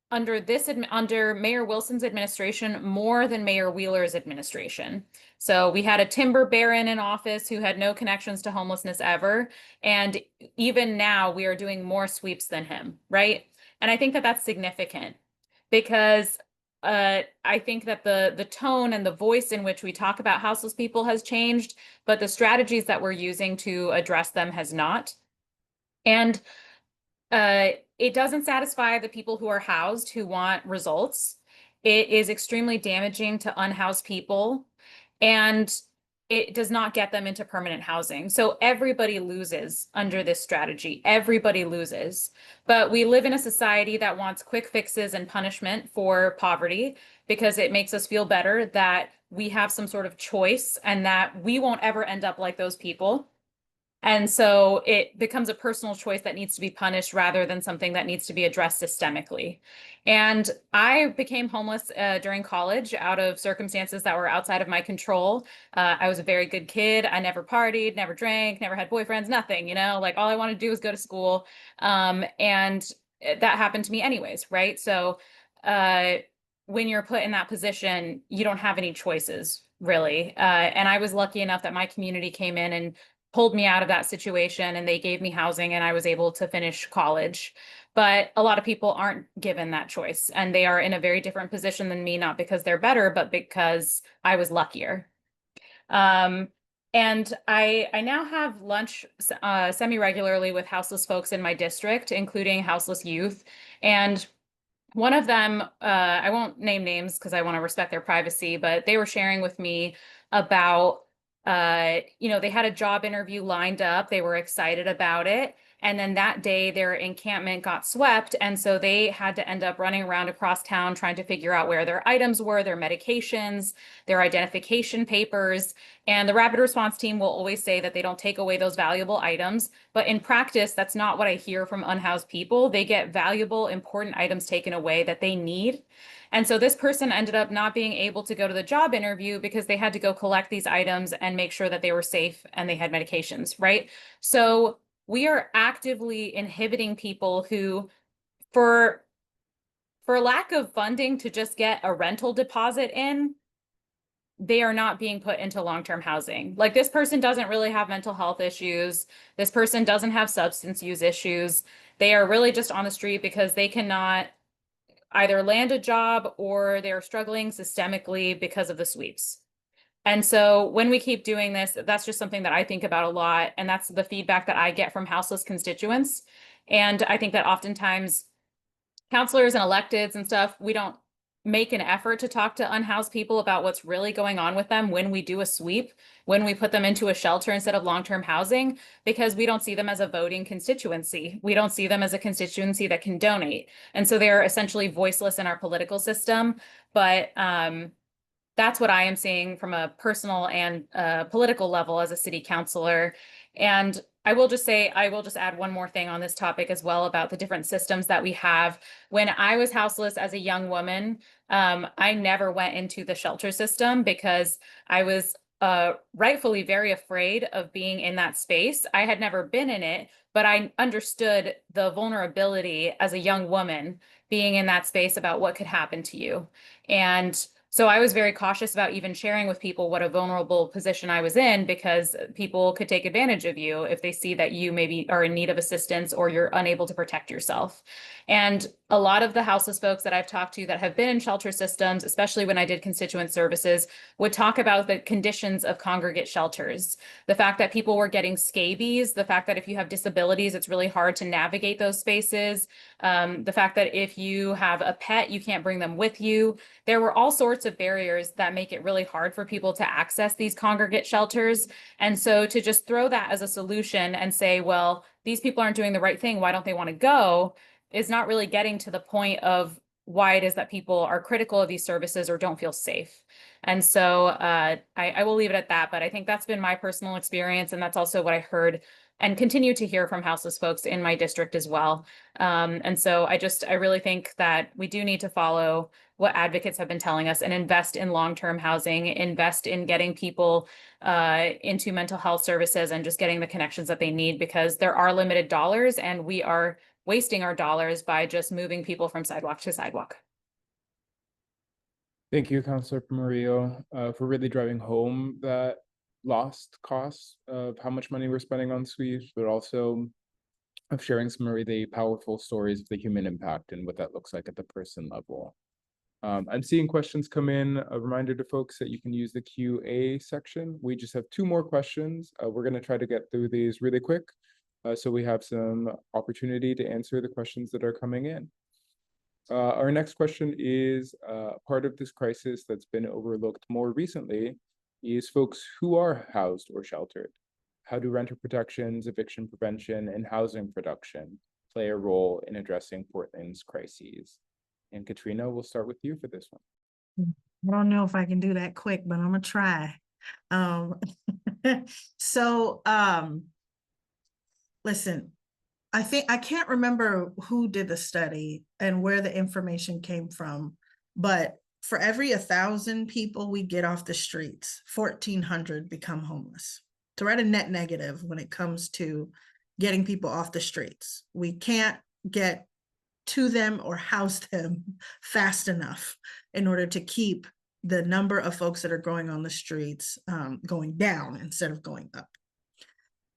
under Mayor Wilson's administration more than Mayor Wheeler's administration. So we had a timber baron in office who had no connections to homelessness ever. And even now we are doing more sweeps than him, right? And I think that that's significant, because I think that the tone and the voice in which we talk about houseless people has changed, but the strategies that we're using to address them has not. And it doesn't satisfy the people who are housed who want results. It is extremely damaging to unhoused people, and it does not get them into permanent housing. So everybody loses under this strategy. Everybody loses. But we live in a society that wants quick fixes and punishment for poverty, because it makes us feel better that we have some sort of choice and that we won't ever end up like those people. And so it becomes a personal choice that needs to be punished rather than something that needs to be addressed systemically. And I became homeless during college out of circumstances that were outside of my control. I was a very good kid. I never partied, never drank, never had boyfriends, nothing, like all I wanted to do was go to school. And that happened to me anyways, right? So when you're put in that position, you don't have any choices, really. And I was lucky enough that my community came in and pulled me out of that situation, and they gave me housing, and I was able to finish college. But a lot of people aren't given that choice, and they are in a very different position than me, not because they're better, but because I was luckier. And I now have lunch semi-regularly with houseless folks in my district, including houseless youth. And one of them, I won't name names because I want to respect their privacy, but they were sharing with me about they had a job interview lined up. They were excited about it. And then that day their encampment got swept. And so they had to end up running around across town trying to figure out where their items were, their medications, their identification papers. And the rapid response team will always say that they don't take away those valuable items. But in practice, that's not what I hear from unhoused people. They get valuable, important items taken away that they need. And so this person ended up not being able to go to the job interview because they had to go collect these items and make sure that they were safe and they had medications, right? So we are actively inhibiting people who, for for lack of funding to just get a rental deposit in, they are not being put into long-term housing. Like, this person doesn't really have mental health issues. This person doesn't have substance use issues. They are really just on the street because they cannot either land a job or they're struggling systemically because of the sweeps. And so when we keep doing this, that's just something that I think about a lot. And that's the feedback that I get from houseless constituents. And I think that oftentimes counselors and electeds and stuff, we don't make an effort to talk to unhoused people about what's really going on with them when we do a sweep, when we put them into a shelter instead of long-term housing, because we don't see them as a voting constituency. We don't see them as a constituency that can donate. And so they're essentially voiceless in our political system. But that's what I am seeing from a personal and political level as a city councilor. And I will just add one more thing on this topic as well about the different systems that we have. When I was houseless as a young woman, I never went into the shelter system because I was rightfully very afraid of being in that space. I had never been in it, but I understood the vulnerability as a young woman being in that space about what could happen to you. And so I was very cautious about even sharing with people what a vulnerable position I was in, because people could take advantage of you if they see that you maybe are in need of assistance or you're unable to protect yourself. And a lot of the houseless folks that I've talked to that have been in shelter systems, especially when I did constituent services, would talk about the conditions of congregate shelters. The fact that people were getting scabies, the fact that if you have disabilities, it's really hard to navigate those spaces. The fact that if you have a pet, you can't bring them with you. There were all sorts of barriers that make it really hard for people to access these congregate shelters. And so to just throw that as a solution and say, well, these people aren't doing the right thing, why don't they want to go, is not really getting to the point of why it is that people are critical of these services or don't feel safe. And so I will leave it at that, but I think that's been my personal experience. And that's also what I heard and continue to hear from houseless folks in my district as well. And so I really think that we do need to follow what advocates have been telling us and invest in long-term housing, invest in getting people into mental health services and just getting the connections that they need, because there are limited dollars and we are wasting our dollars by just moving people from sidewalk to sidewalk. Thank you, Councilor Morillo, for really driving home that lost cost of how much money we're spending on sweeps, but also of sharing some really powerful stories of the human impact and what that looks like at the person level. I'm seeing questions come in. A reminder to folks that you can use the QA section. We just have 2 more questions. We're going to try to get through these really quick, so we have some opportunity to answer the questions that are coming in. Our next question is part of this crisis that's been overlooked more recently is folks who are housed or sheltered. How do renter protections, eviction prevention, and housing production play a role in addressing Portland's crises? And Katrina, we'll start with you for this one. I don't know if I can do that quick, but I'm gonna try. Listen, I can't remember who did the study and where the information came from, but for every 1,000 people we get off the streets, 1,400 become homeless. So we're at a net negative when it comes to getting people off the streets. We can't get to them or house them fast enough in order to keep the number of folks that are going on the streets going down instead of going up.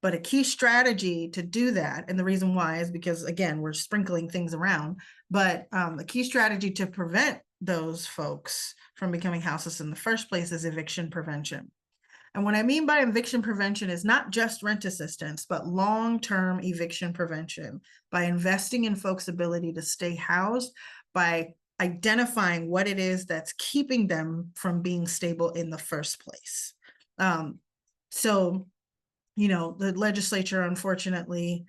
But a key strategy to do that, and the reason why is because, again, we're sprinkling things around, but a key strategy to prevent those folks from becoming houseless in the first place is eviction prevention. And what I mean by eviction prevention is not just rent assistance, but long-term eviction prevention by investing in folks' ability to stay housed, by identifying what it is that's keeping them from being stable in the first place. So, you know, the legislature, unfortunately,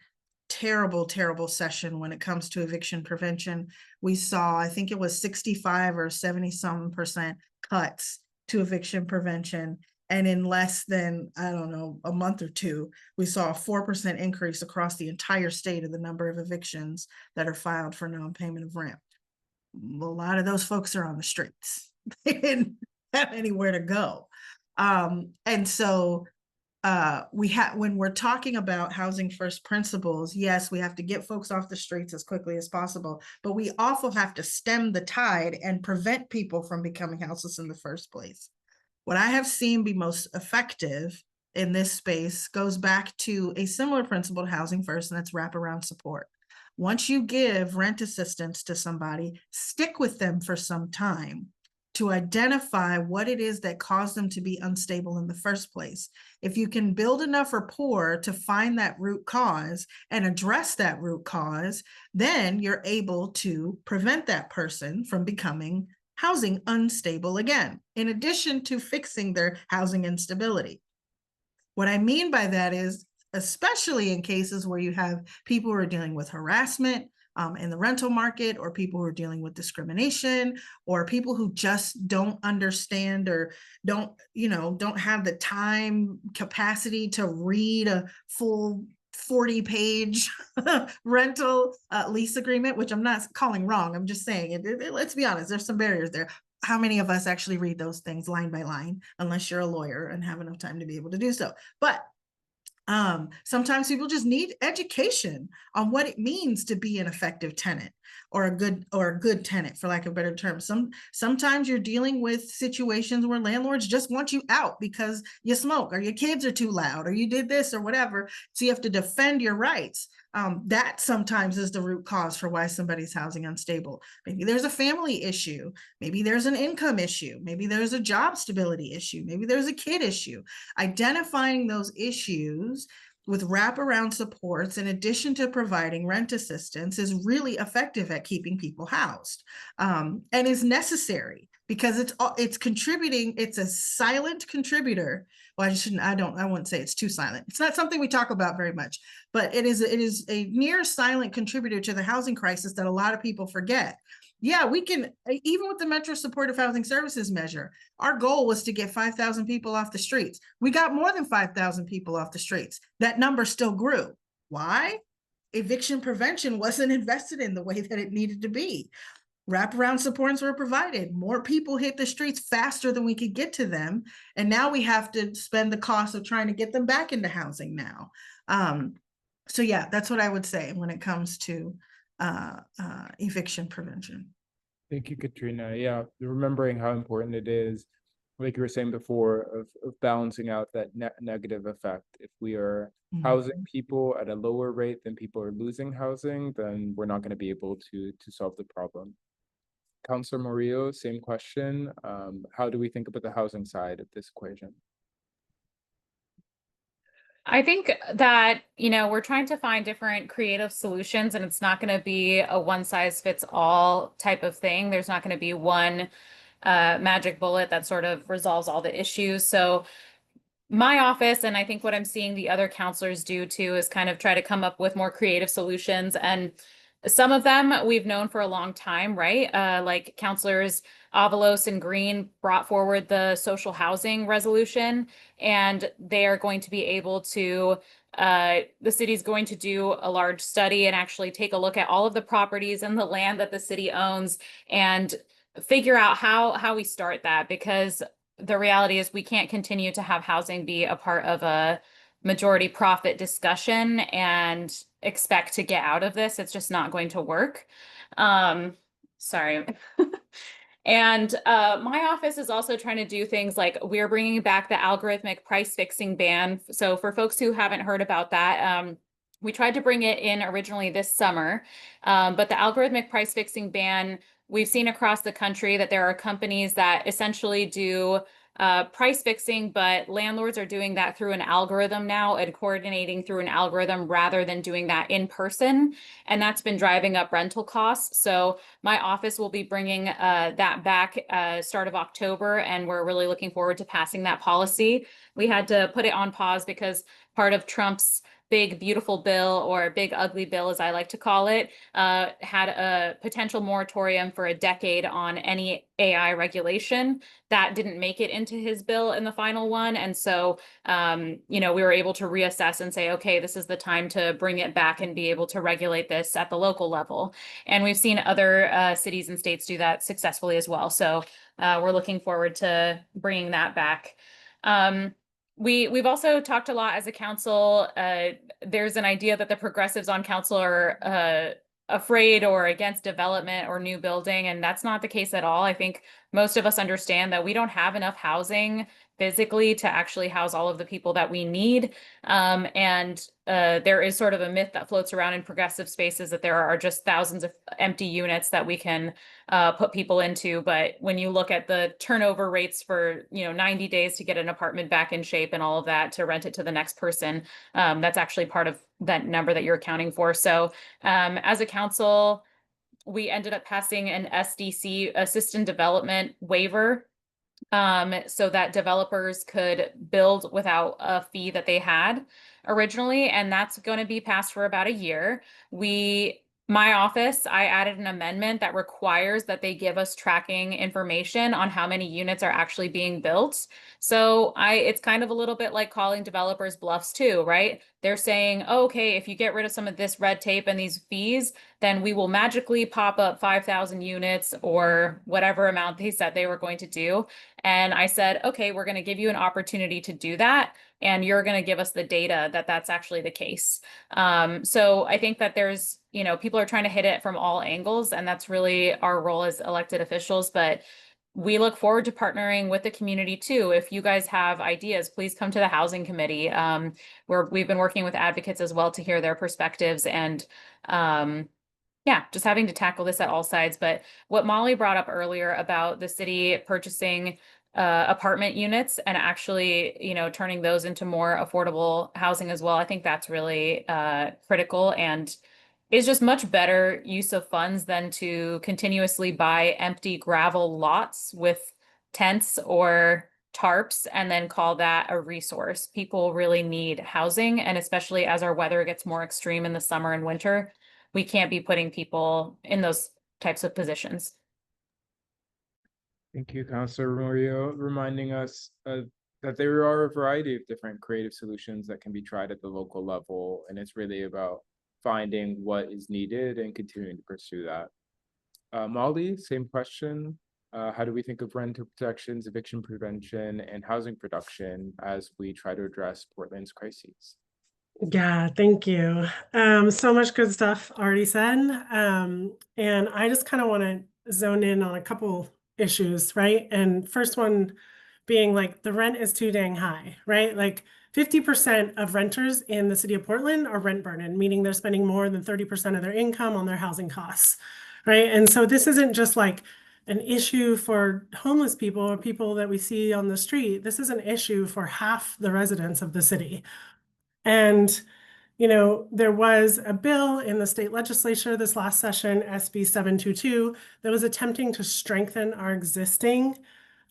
terrible session when it comes to eviction prevention. We saw, I think it was 65 or 70% cuts to eviction prevention. And in less than, I don't know, a month or two, we saw a 4% increase across the entire state of the number of evictions that are filed for non-payment of rent. A lot of those folks are on the streets. They didn't have anywhere to go. And so when we're talking about housing first principles, yes, we have to get folks off the streets as quickly as possible, but we also have to stem the tide and prevent people from becoming houseless in the first place. What I have seen be most effective in this space goes back to a similar principle to housing first, and that's wraparound support. Once you give rent assistance to somebody, stick with them for some time to identify what it is that caused them to be unstable in the first place. If you can build enough rapport to find that root cause and address that root cause, then you're able to prevent that person from becoming housing unstable again, in addition to fixing their housing instability. What I mean by that is, especially in cases where you have people who are dealing with harassment in the rental market, or people who are dealing with discrimination, or people who just don't understand or don't have the time capacity to read a full 40-page rental lease agreement, which I'm not calling wrong. I'm just saying, let's be honest, there's some barriers there. How many of us actually read those things line by line, unless you're a lawyer and have enough time to be able to do so? But sometimes people just need education on what it means to be an effective tenant, or a good tenant, for lack of a better term. Sometimes you're dealing with situations where landlords just want you out because you smoke, or your kids are too loud, or you did this or whatever. So you have to defend your rights. That sometimes is the root cause for why somebody's housing unstable. Maybe there's a family issue. Maybe there's an income issue. Maybe there's a job stability issue. Maybe there's a kid issue. Identifying those issues with wraparound supports, in addition to providing rent assistance, is really effective at keeping people housed, and is necessary because it's contributing. It's a silent contributor. Well, I wouldn't say it's too silent. It's not something we talk about very much, but it is a near silent contributor to the housing crisis that a lot of people forget. Yeah, we can, even with the Metro Supportive Housing Services measure, our goal was to get 5,000 people off the streets. We got more than 5,000 people off the streets. That number still grew. Why? Eviction prevention wasn't invested in the way that it needed to be. Wraparound supports were provided. More people hit the streets faster than we could get to them. And now we have to spend the cost of trying to get them back into housing now. So yeah, that's what I would say when it comes to eviction prevention. Thank you, Katrina. Yeah, remembering how important it is, like you were saying before, of balancing out that negative effect. If we are housing people at a lower rate than people are losing housing, then we're not going to be able to solve the problem. Councilor Morillo, same question. How do we think about the housing side of this equation? I think that, we're trying to find different creative solutions, and it's not going to be a one size fits all type of thing. There's not going to be one magic bullet that sort of resolves all the issues. So my office, and I think what I'm seeing the other counselors do too, is kind of try to come up with more creative solutions. And some of them we've known for a long time, right? Like Councilors Avalos and Green brought forward the social housing resolution, and they are going to be able to, the city's going to do a large study and actually take a look at all of the properties and the land that the city owns and figure out how we start that, because the reality is we can't continue to have housing be a part of a majority profit discussion and expect to get out of this. It's just not going to work. Sorry. And my office is also trying to do things like we're bringing back the algorithmic price fixing ban. So for folks who haven't heard about that, we tried to bring it in originally this summer, but the algorithmic price fixing ban, we've seen across the country that there are companies that essentially do price fixing, but landlords are doing that through an algorithm now and coordinating through an algorithm rather than doing that in person. And that's been driving up rental costs. So my office will be bringing that back start of October, and we're really looking forward to passing that policy. We had to put it on pause because part of Trump's big beautiful bill, or big ugly bill as I like to call it, had a potential moratorium for a decade on any AI regulation. That didn't make it into his bill in the final one. And so, we were able to reassess and say, okay, this is the time to bring it back and be able to regulate this at the local level. And we've seen other cities and states do that successfully as well. So we're looking forward to bringing that back. We've also talked a lot as a council. There's an idea that the progressives on council are afraid or against development or new building, and that's not the case at all. I think most of us understand that we don't have enough housing physically to actually house all of the people that we need. And there is sort of a myth that floats around in progressive spaces that there are just thousands of empty units that we can put people into. But when you look at the turnover rates for, 90 days to get an apartment back in shape and all of that to rent it to the next person, that's actually part of that number that you're accounting for. So as a council, we ended up passing an SDC, assistant development waiver, so that developers could build without a fee that they had originally, and that's going to be passed for about a year. My office, I added an amendment that requires that they give us tracking information on how many units are actually being built. So it's kind of a little bit like calling developers bluffs too, right? They're saying, oh, okay, if you get rid of some of this red tape and these fees, then we will magically pop up 5,000 units or whatever amount they said they were going to do. And I said, okay, we're going to give you an opportunity to do that. And you're going to give us the data that that's actually the case. So I think that there's, people are trying to hit it from all angles, and that's really our role as elected officials. But we look forward to partnering with the community too. If you guys have ideas, please come to the housing committee, where we've been working with advocates as well to hear their perspectives, and yeah, just having to tackle this at all sides. But what Molly brought up earlier about the city purchasing apartment units and actually, turning those into more affordable housing as well, I think that's really critical and is just much better use of funds than to continuously buy empty gravel lots with tents or tarps and then call that a resource. People really need housing, and especially as our weather gets more extreme in the summer and winter, we can't be putting people in those types of positions. Thank you, Councilor Morillo, reminding us that there are a variety of different creative solutions that can be tried at the local level, and it's really about finding what is needed and continuing to pursue that. Molly, same question. How do we think of rental protections, eviction prevention, and housing production as we try to address Portland's crises? Yeah, thank you. So much good stuff already said. And I just kind of want to zone in on a couple issues, right? And first one being like the rent is too dang high, right? Like 50% of renters in the city of Portland are rent burdened, meaning they're spending more than 30% of their income on their housing costs, right? And so this isn't just like an issue for homeless people or people that we see on the street. This is an issue for half the residents of the city. And, there was a bill in the state legislature this last session, SB 722, that was attempting to strengthen our existing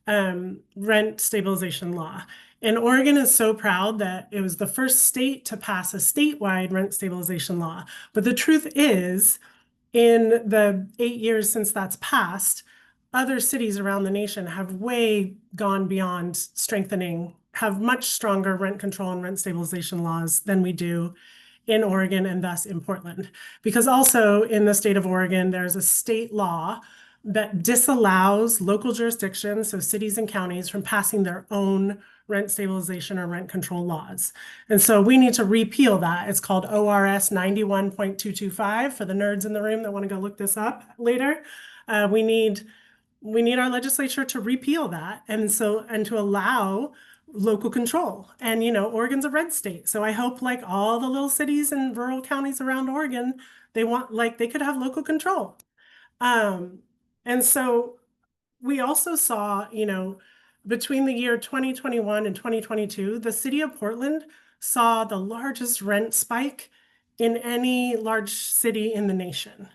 rent stabilization law. And Oregon is so proud that it was the first state to pass a statewide rent stabilization law. But the truth is, in the 8 years since that's passed, other cities around the nation have way gone beyond strengthening, have much stronger rent control and rent stabilization laws than we do in Oregon and thus in Portland. Because also in the state of Oregon, there's a state law that disallows local jurisdictions, so cities and counties, from passing their own rent stabilization or rent control laws. And so we need to repeal that. It's called ORS 91.225 for the nerds in the room that want to go look this up later. We need our legislature to repeal that and to allow local control. And Oregon's a red state, so I hope like all the little cities and rural counties around Oregon, they could have local control. And so we also saw, between the year 2021 and 2022, the city of Portland saw the largest rent spike in any large city in the nation.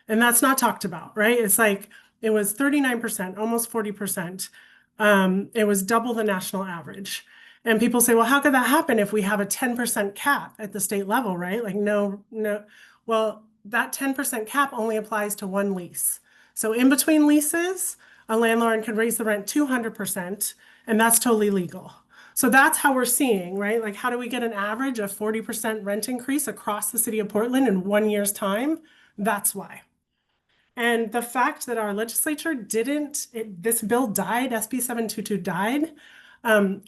And that's not talked about, right? It's like, it was 39%, almost 40%. It was double the national average. And people say, well, how could that happen if we have a 10% cap at the state level, right? Like, no. Well, that 10% cap only applies to one lease. So in between leases, a landlord can raise the rent 200%, and that's totally legal. So that's how we're seeing, right? Like, how do we get an average of 40% rent increase across the city of Portland in 1 year's time? That's why. And the fact that our legislature this bill died, SB 722 died,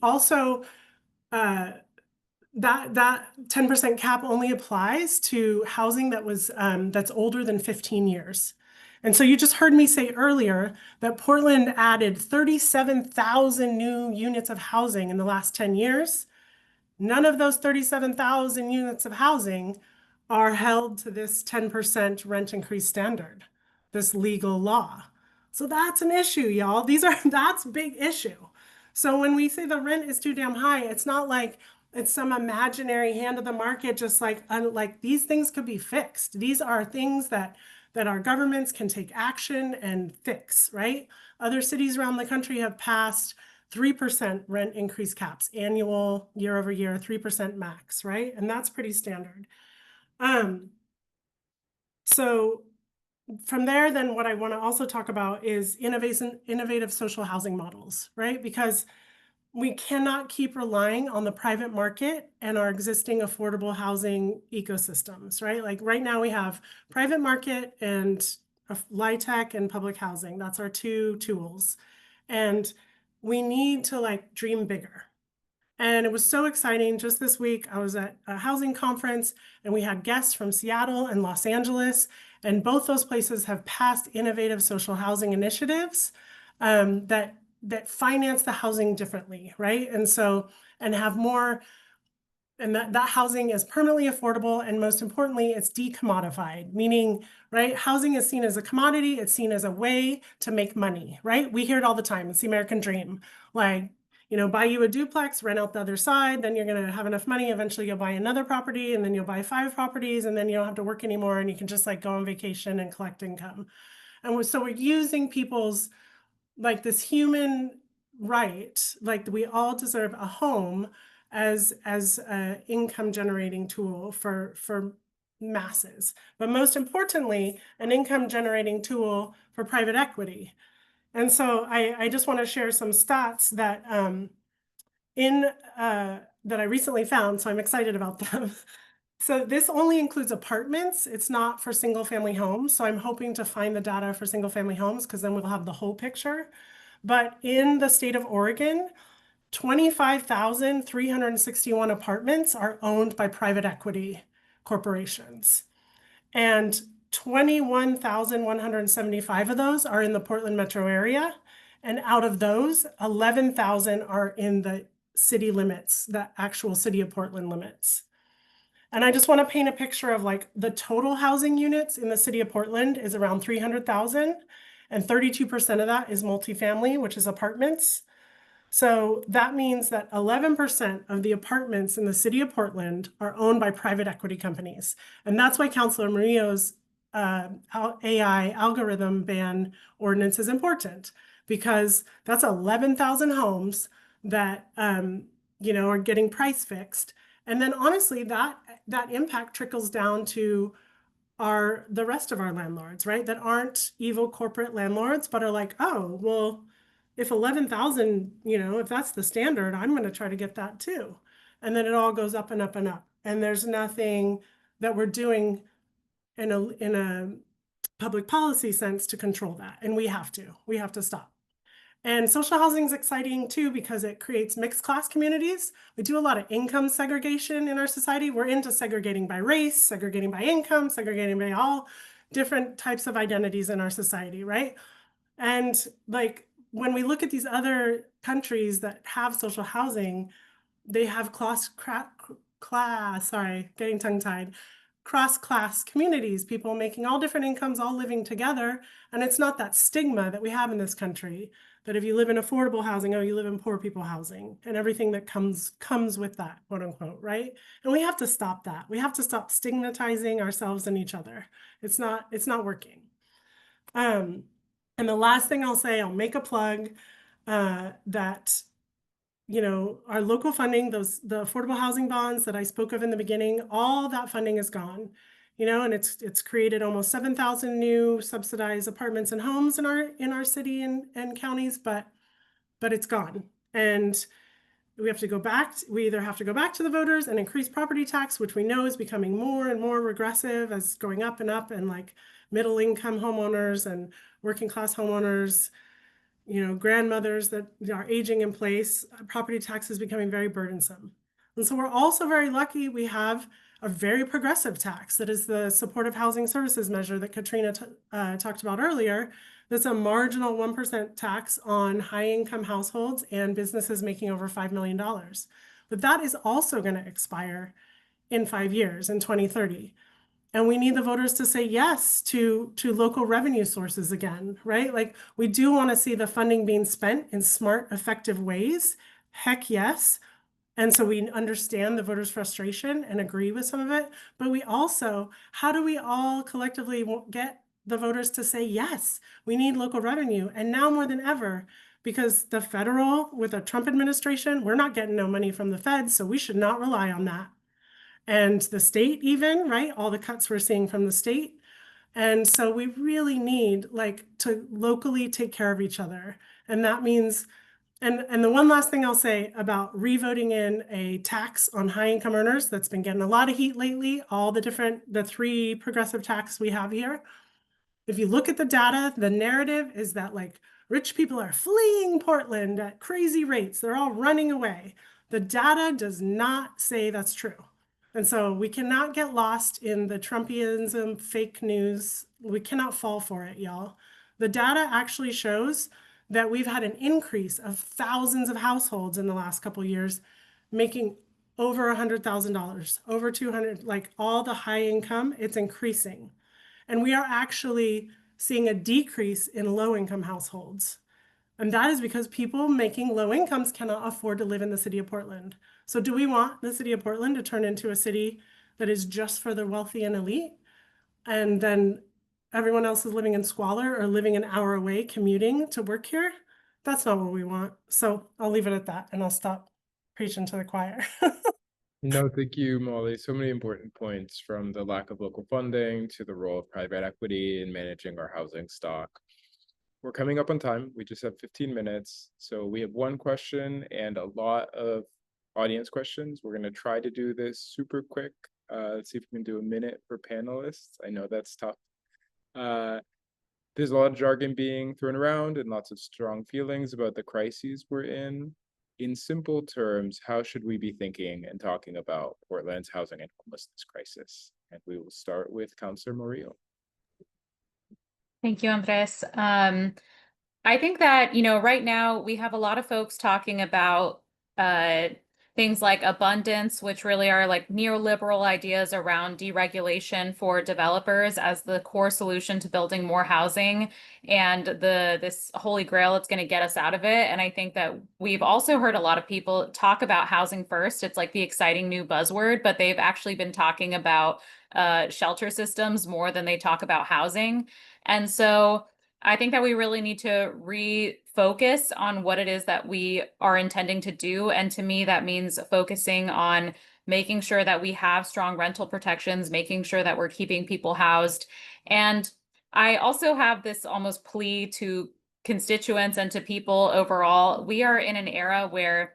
also that 10% cap only applies to housing that was that's older than 15 years. And so you just heard me say earlier that Portland added 37,000 new units of housing in the last 10 years. None of those 37,000 units of housing are held to this 10% rent increase standard, this legal law. So that's an issue, y'all. That's a big issue. So when we say the rent is too damn high, it's not like it's some imaginary hand of the market, just like these things could be fixed. These are things that our governments can take action and fix, right? Other cities around the country have passed 3% rent increase caps, annual, year over year, 3% max, right? And that's pretty standard. So from there, then what I want to also talk about is innovative social housing models, right? Because we cannot keep relying on the private market and our existing affordable housing ecosystems, right? Like right now we have private market and LIHTC and public housing. That's our two tools. And we need to like dream bigger. And it was so exciting. Just this week, I was at a housing conference and we had guests from Seattle and Los Angeles. And both those places have passed innovative social housing initiatives that finance the housing differently, right? And so, and have more, and that housing is permanently affordable, and most importantly, it's decommodified, meaning, right, housing is seen as a commodity, it's seen as a way to make money, right? We hear it all the time. It's the American dream. Like, you know, buy you a duplex, rent out the other side, then you're going to have enough money. Eventually you'll buy another property, and then you'll buy 5 properties, and then you don't have to work anymore, and you can just like go on vacation and collect income. And so we're using people's like this human right, like we all deserve a home as an income generating tool for masses, but most importantly, an income generating tool for private equity. And so I just want to share some stats that that I recently found, so I'm excited about them. So this only includes apartments. It's not for single family homes. So I'm hoping to find the data for single family homes, because then we'll have the whole picture. But in the state of Oregon, 25,361 apartments are owned by private equity corporations. And 21,175 of those are in the Portland metro area. And out of those, 11,000 are in the city limits, the actual city of Portland limits. And I just want to paint a picture of like the total housing units in the city of Portland is around 300,000, and 32% of that is multifamily, which is apartments. So that means that 11% of the apartments in the city of Portland are owned by private equity companies. And that's why Councilor Morillo's AI algorithm ban ordinance is important, because that's 11,000 homes that you know, are getting price fixed. And then honestly, that impact trickles down to the rest of our landlords, right? That aren't evil corporate landlords, but are like, oh, well, if 11,000, you know, if that's the standard, I'm going to try to get that too. And then it all goes up and up and up. And there's nothing that we're doing in a public policy sense to control that. And we have to stop. And social housing is exciting too, because it creates mixed class communities. We do a lot of income segregation in our society. We're into segregating by race, segregating by income, segregating by all different types of identities in our society, right? And like when we look at these other countries that have social housing, they have cross-class communities, people making all different incomes, all living together. And it's not that stigma that we have in this country, that if you live in affordable housing, oh, you live in poor people housing, and everything that comes with that, quote unquote, right? And we have to stop that. We have to stop stigmatizing ourselves and each other. It's not working. And the last thing I'll say, I'll make a plug that, you know, our local funding, the affordable housing bonds that I spoke of in the beginning, all that funding is gone, you know, and it's created almost 7,000 new subsidized apartments and homes in our city and counties, but it's gone. And we have to go back. We either have to go back to the voters and increase property tax, which we know is becoming more and more regressive as going up, and like middle income homeowners and working class homeowners, you know, grandmothers that are aging in place, property tax is becoming very burdensome. And so we're also very lucky we have a very progressive tax that is the supportive housing services measure that Katrina talked about earlier. That's a marginal 1% tax on high income households and businesses making over $5 million. But that is also going to expire in 5 years, in 2030. And we need the voters to say yes to local revenue sources again, right? Like, we do want to see the funding being spent in smart, effective ways. Heck yes. And so we understand the voters' frustration and agree with some of it. But we also, how do we all collectively get the voters to say yes? We need local revenue. And now more than ever, because the federal, with the Trump administration, we're not getting no money from the feds, so we should not rely on that. And the state even, right? All the cuts we're seeing from the state. And so we really need to locally take care of each other. And that means, and the one last thing I'll say about revoting in a tax on high income earners that's been getting a lot of heat lately, the 3 progressive tax we have here. If you look at the data, the narrative is that rich people are fleeing Portland at crazy rates. They're all running away. The data does not say that's true. And so we cannot get lost in the Trumpianism, fake news. We cannot fall for it, y'all. The data actually shows that we've had an increase of thousands of households in the last couple of years, making over $100,000, over 200, all the high income, it's increasing. And we are actually seeing a decrease in low income households. And that is because people making low incomes cannot afford to live in the city of Portland. So do we want the city of Portland to turn into a city that is just for the wealthy and elite? And then everyone else is living in squalor or living an hour away commuting to work here? That's not what we want. So I'll leave it at that and I'll stop preaching to the choir. No, thank you, Molly. So many important points, from the lack of local funding to the role of private equity in managing our housing stock. We're coming up on time. We just have 15 minutes. So we have one question and a lot of audience questions. We're going to try to do this super quick. Let's see if we can do a minute per panelist. I know that's tough. There's a lot of jargon being thrown around and lots of strong feelings about the crises we're in. In simple terms, how should we be thinking and talking about Portland's housing and homelessness crisis? And we will start with Councilor Morillo. Thank you, Andres. I think that, right now we have a lot of folks talking about things like abundance, which really are neoliberal ideas around deregulation for developers as the core solution to building more housing and this holy grail that's going to get us out of it. And I think that we've also heard a lot of people talk about housing first. It's the exciting new buzzword, but they've actually been talking about shelter systems more than they talk about housing. And so I think that we really need to refocus on what it is that we are intending to do. And to me, that means focusing on making sure that we have strong rental protections, making sure that we're keeping people housed. And I also have this almost plea to constituents and to people overall. We are in an era where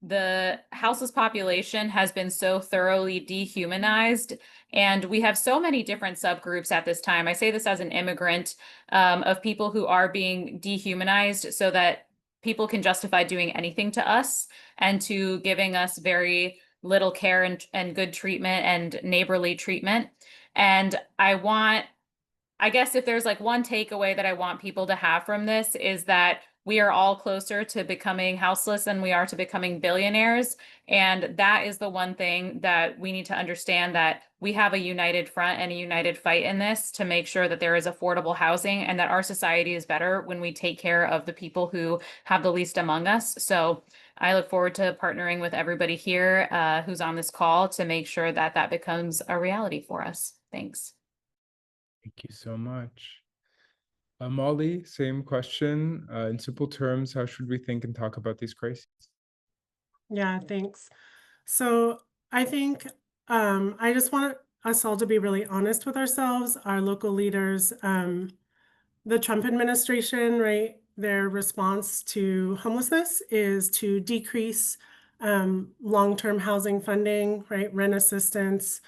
the houseless population has been so thoroughly dehumanized, and we have so many different subgroups at this time. I say this as an immigrant, of people who are being dehumanized so that people can justify doing anything to us and to giving us very little care and good treatment and neighborly treatment. And I guess if there's one takeaway that I want people to have from this, is that we are all closer to becoming houseless than we are to becoming billionaires. And that is the one thing that we need to understand, that we have a united front and a united fight in this to make sure that there is affordable housing and that our society is better when we take care of the people who have the least among us. So I look forward to partnering with everybody here who's on this call to make sure that that becomes a reality for us. Thanks. Thank you so much. Molly, same question. In simple terms, how should we think and talk about these crises? Yeah, thanks. So I think I just want us all to be really honest with ourselves, our local leaders, the Trump administration, right? Their response to homelessness is to decrease long-term housing funding, right? Rent assistance,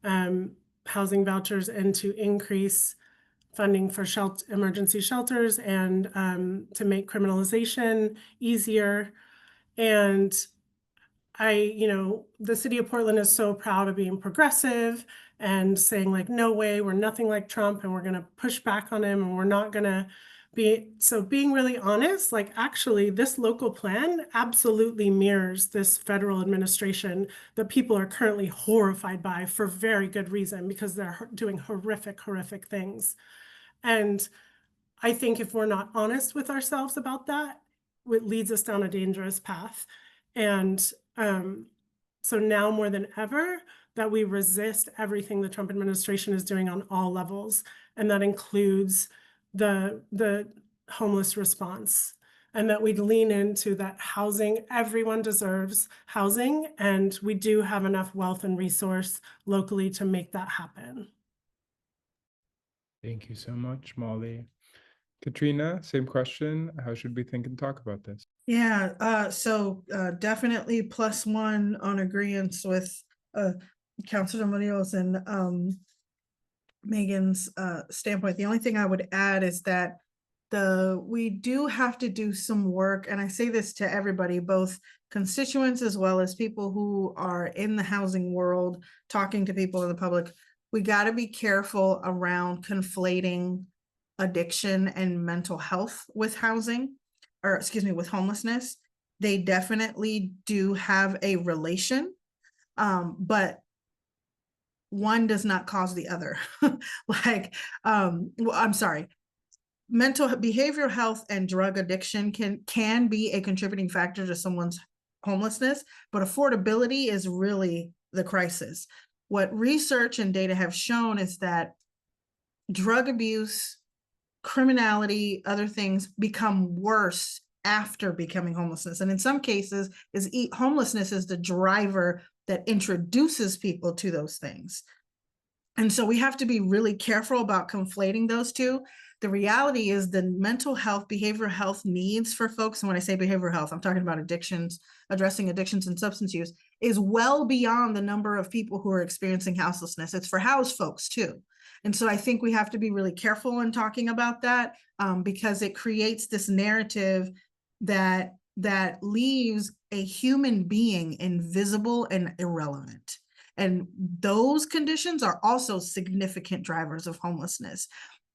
housing vouchers, and to increase funding for emergency shelters and to make criminalization easier. And the city of Portland is so proud of being progressive and saying like, no way, we're nothing like Trump and we're going to push back on him and we're not going to be. So being really honest, like actually this local plan absolutely mirrors this federal administration that people are currently horrified by for very good reason, because they're doing horrific things. And I think if we're not honest with ourselves about that, it leads us down a dangerous path. And so now more than ever, that we resist everything the Trump administration is doing on all levels. And that includes the homeless response. And that we'd lean into that housing. Everyone deserves housing. And we do have enough wealth and resource locally to make that happen. Thank you so much, Molly. Katrina, same question. How should we think and talk about this? Yeah, so definitely +1 on agreement with Councilor Morillo's and Megan's standpoint. The only thing I would add is that we do have to do some work, and I say this to everybody, both constituents as well as people who are in the housing world, talking to people in the public. We got to be careful around conflating addiction and mental health with housing, or excuse me, with homelessness. They definitely do have a relation, but one does not cause the other. I'm sorry. Behavioral health and drug addiction can be a contributing factor to someone's homelessness, but affordability is really the crisis. What research and data have shown is that drug abuse, criminality, other things become worse after becoming homelessness. And in some cases, homelessness is the driver that introduces people to those things. And so we have to be really careful about conflating those two. The reality is the mental health, behavioral health needs for folks, and when I say behavioral health, I'm talking about addictions, addressing addictions and substance use, is well beyond the number of people who are experiencing houselessness. It's for housed folks too. And so I think we have to be really careful in talking about that, because it creates this narrative that leaves a human being invisible and irrelevant. And those conditions are also significant drivers of homelessness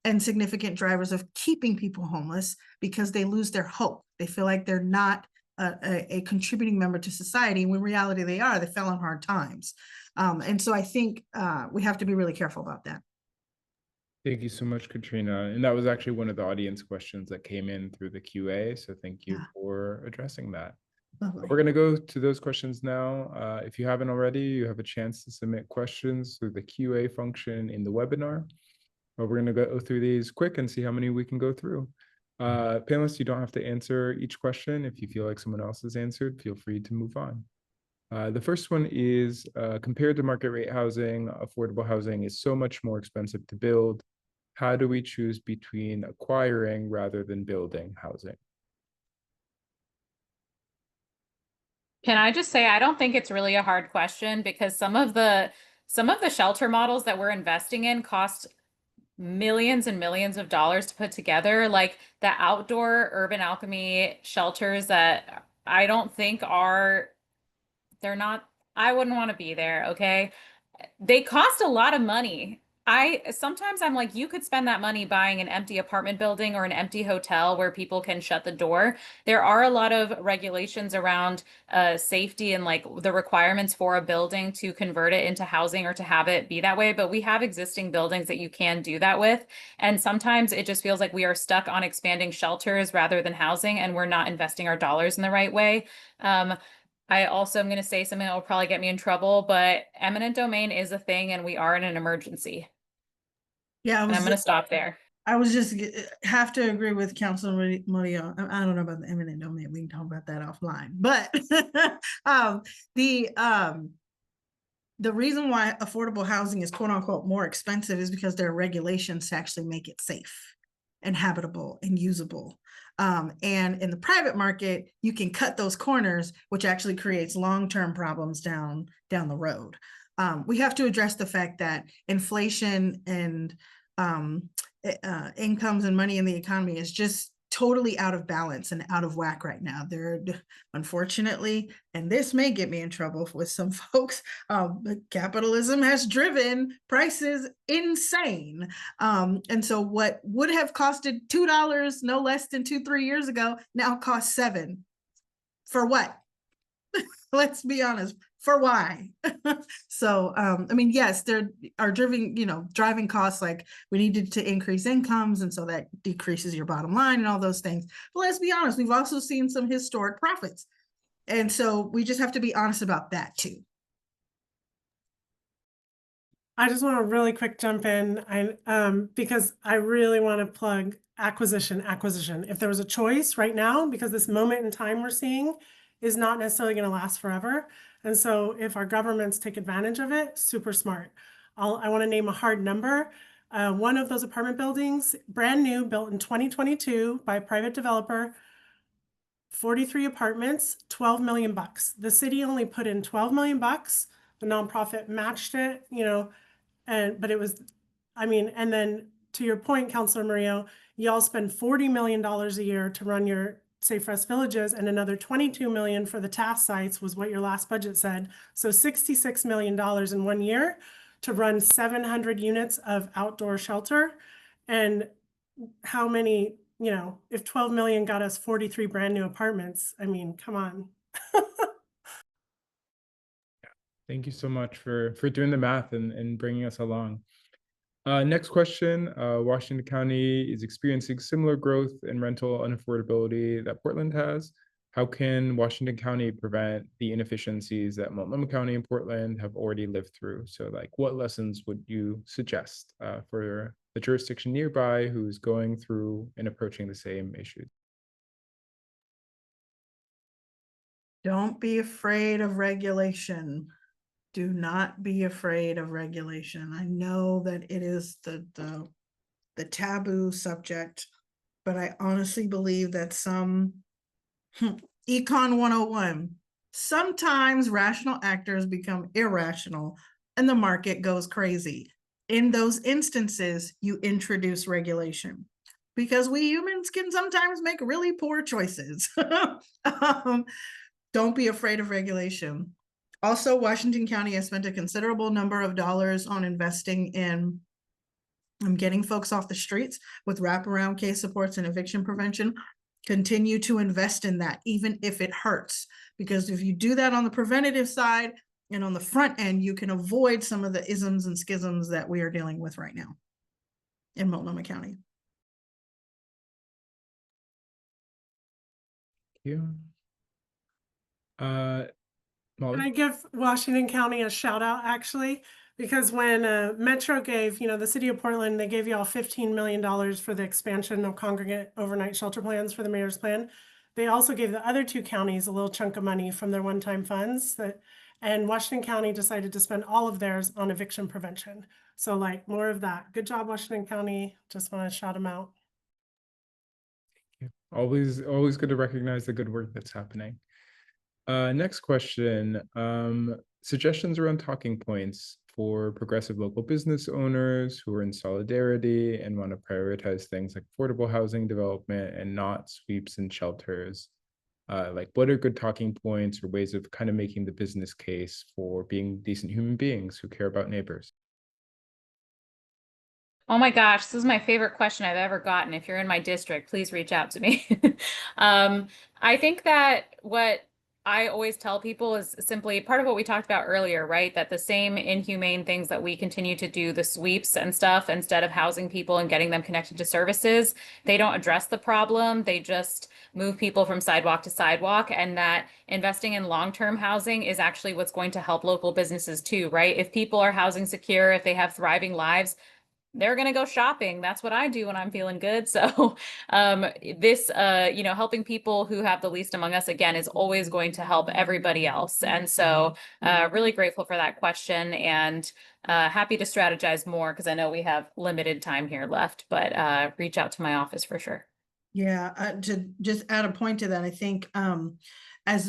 and significant drivers of keeping people homeless, because they lose their hope. They feel like they're not a contributing member to society, when in reality they are. They fell on hard times. And so I think we have to be really careful about that. Thank you so much, Katrina. And that was actually one of the audience questions that came in through the QA. So thank you for addressing that. Lovely. We're going to go to those questions now. If you haven't already, you have a chance to submit questions through the QA function in the webinar. We're going to go through these quick and see how many we can go through. Panelists, you don't have to answer each question. If you feel like someone else has answered, feel free to move on. The first one is, compared to market rate housing, affordable housing is so much more expensive to build. How do we choose between acquiring rather than building housing? Can I just say, I don't think it's really a hard question, because some of the shelter models that we're investing in cost millions and millions of dollars to put together, like the outdoor urban alchemy shelters that I don't think I wouldn't want to be there. Okay. They cost a lot of money. Sometimes I'm like, you could spend that money buying an empty apartment building or an empty hotel where people can shut the door. There are a lot of regulations around safety and like the requirements for a building to convert it into housing or to have it be that way. But we have existing buildings that you can do that with. And sometimes it just feels like we are stuck on expanding shelters rather than housing, and we're not investing our dollars in the right way. I also am going to say something that will probably get me in trouble, but eminent domain is a thing, and we are in an emergency. Yeah, And I'm going to stop there. I was just have to agree with Councilor Morillo. I don't know about the eminent domain. We can talk about that offline. But the reason why affordable housing is quote unquote more expensive is because there are regulations to actually make it safe and habitable and usable. And in the private market, you can cut those corners, which actually creates long-term problems down the road. We have to address the fact that inflation and incomes and money in the economy is just totally out of balance and out of whack right now. They're, unfortunately, and this may get me in trouble with some folks, but capitalism has driven prices insane. And so what would have costed $2 no less than 2-3 years ago now costs $7. For what? Let's be honest. For why? So, I mean, yes, there are driving costs, like we needed to increase incomes, and so that decreases your bottom line and all those things. But let's be honest, we've also seen some historic profits. And so we just have to be honest about that too. I just want to really quick jump in, because I really want to plug acquisition. If there was a choice right now, because this moment in time we're seeing is not necessarily going to last forever. And so if our governments take advantage of it, super smart. I want to name a hard number. One of those apartment buildings, brand new, built in 2022 by a private developer, 43 apartments, $12 million. The city only put in $12 million. The nonprofit matched it, but it was, and then to your point, Councilor Morillo, y'all spend $40 million a year to run your Safe Rest Villages, and another $22 million for the task sites was what your last budget said. So $66 million in 1 year to run 700 units of outdoor shelter. And how many, if 12 million got us 43 brand new apartments, come on. Thank you so much for doing the math and bringing us along. Next question, Washington County is experiencing similar growth in rental unaffordability that Portland has. How can Washington County prevent the inefficiencies that Multnomah County and Portland have already lived through? So like, what lessons would you suggest for the jurisdiction nearby who's going through and approaching the same issues? Don't be afraid of regulation. Do not be afraid of regulation. I know that it is the taboo subject, but I honestly believe that some Econ 101, sometimes rational actors become irrational and the market goes crazy. In those instances, you introduce regulation because we humans can sometimes make really poor choices. Don't be afraid of regulation. Also, Washington County has spent a considerable number of dollars on investing in getting folks off the streets with wraparound case supports and eviction prevention. Continue to invest in that, even if it hurts, because if you do that on the preventative side and on the front end, you can avoid some of the isms and schisms that we are dealing with right now in Multnomah County. Thank you. Can I give Washington County a shout out, actually? Because when Metro gave, the city of Portland, they gave y'all $15 million for the expansion of congregate overnight shelter plans for the mayor's plan. They also gave the other two counties a little chunk of money from their one-time funds, and Washington County decided to spend all of theirs on eviction prevention. So like more of that. Good job, Washington County. Just want to shout them out. Thank you. Always good to recognize the good work that's happening. Next question, suggestions around talking points for progressive local business owners who are in solidarity and want to prioritize things like affordable housing development and not sweeps and shelters. Like, what are good talking points or ways of kind of making the business case for being decent human beings who care about neighbors? Oh my gosh, this is my favorite question I've ever gotten. If you're in my district, please reach out to me. I think that what I always tell people is simply part of what we talked about earlier, right? That the same inhumane things that we continue to do, the sweeps and stuff, instead of housing people and getting them connected to services, they don't address the problem. They just move people from sidewalk to sidewalk, and that investing in long-term housing is actually what's going to help local businesses too, right? If people are housing secure, if they have thriving lives, they're going to go shopping. That's what I do when I'm feeling good. So helping people who have the least among us, again, is always going to help everybody else. And so really grateful for that question, and happy to strategize more because I know we have limited time here left, but reach out to my office for sure. Yeah, to just add a point to that, I think as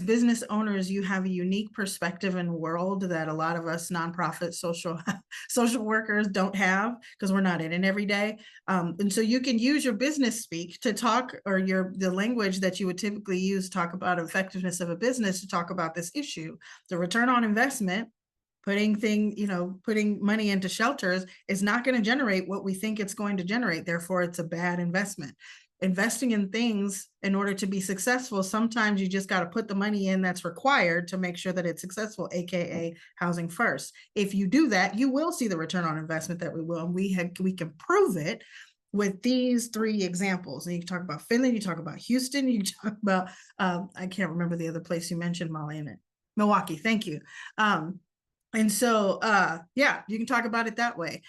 business owners, you have a unique perspective and world that a lot of us nonprofit social workers don't have, because we're not in it every day. And so you can use your business speak to talk, or the language that you would typically use to talk about effectiveness of a business, to talk about this issue. The return on investment, putting money into shelters is not going to generate what we think it's going to generate. Therefore, it's a bad investment. Investing in things, in order to be successful, sometimes you just got to put the money in that's required to make sure that it's successful, aka housing first. If you do that, you will see the return on investment that we will. And we can prove it with these 3 examples. And you can talk about Finland, you talk about Houston, you talk about I can't remember the other place you mentioned, Molly, in it. Milwaukee, thank you. And so, yeah, you can talk about it that way.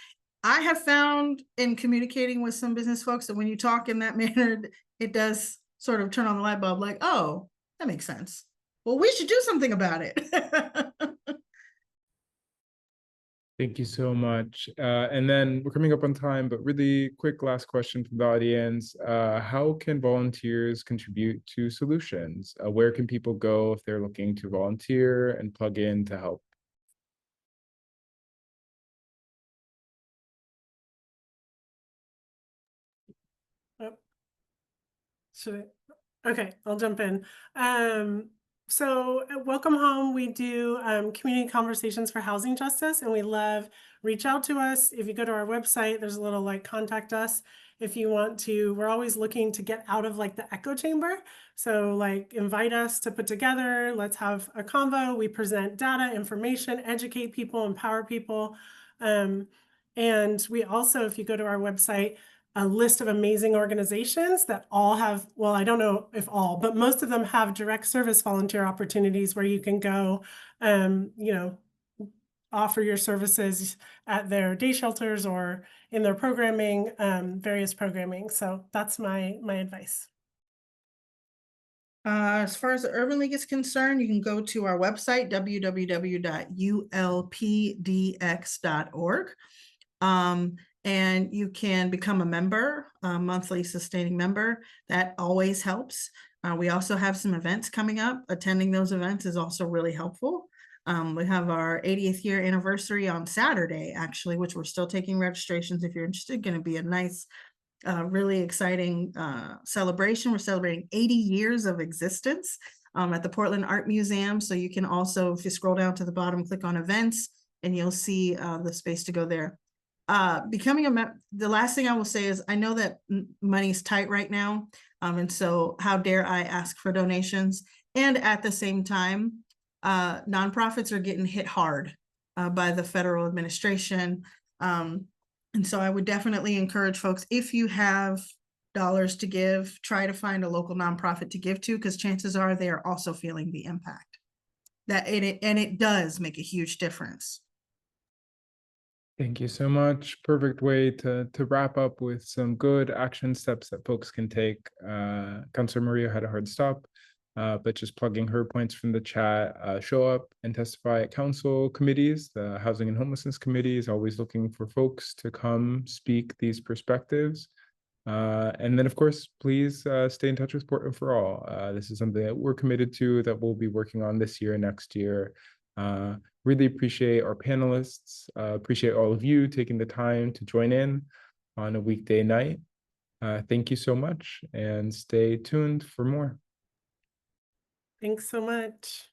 I have found in communicating with some business folks that when you talk in that manner, it does sort of turn on the light bulb, like, oh, that makes sense. Well, we should do something about it. Thank you so much. And then we're coming up on time, but really quick last question from the audience. How can volunteers contribute to solutions? Where can people go if they're looking to volunteer and plug in to help? Okay, I'll jump in. So at Welcome Home, we do community conversations for housing justice, and we love reach out to us. If you go to our website, there's a little like contact us if you want to. We're always looking to get out of like the echo chamber. So like invite us to put together, let's have a convo. We present data, information, educate people, empower people. And we also, if you go to our website, a list of amazing organizations that all have, well, I don't know if all, but most of them have direct service volunteer opportunities where you can go, offer your services at their day shelters or in their programming, various programming. So that's my advice. As far as the Urban League is concerned, you can go to our website, www.ulpdx.org. And you can become a member, a monthly sustaining member. That always helps. We also have some events coming up. Attending those events is also really helpful. We have our 80th year anniversary on Saturday, actually, which we're still taking registrations if you're interested. Going to be a nice, really exciting celebration. We're celebrating 80 years of existence at the Portland Art Museum. So you can also, if you scroll down to the bottom, click on events, and you'll see the space to go there. Becoming a member, the last thing I will say is I know that money's tight right now. And so how dare I ask for donations? And at the same time, nonprofits are getting hit hard by the federal administration. And so I would definitely encourage folks, if you have dollars to give, try to find a local nonprofit to give to, because chances are they are also feeling the impact. And it does make a huge difference. Thank you so much. Perfect way to wrap up with some good action steps that folks can take. Councilor Morillo had a hard stop, but just plugging her points from the chat, show up and testify at council committees. The Housing and Homelessness Committee is always looking for folks to come speak these perspectives. And then, of course, please stay in touch with Portland for All. This is something that we're committed to, that we'll be working on this year and next year. Really appreciate our panelists, appreciate all of you taking the time to join in on a weekday night. Thank you so much, and stay tuned for more. Thanks so much.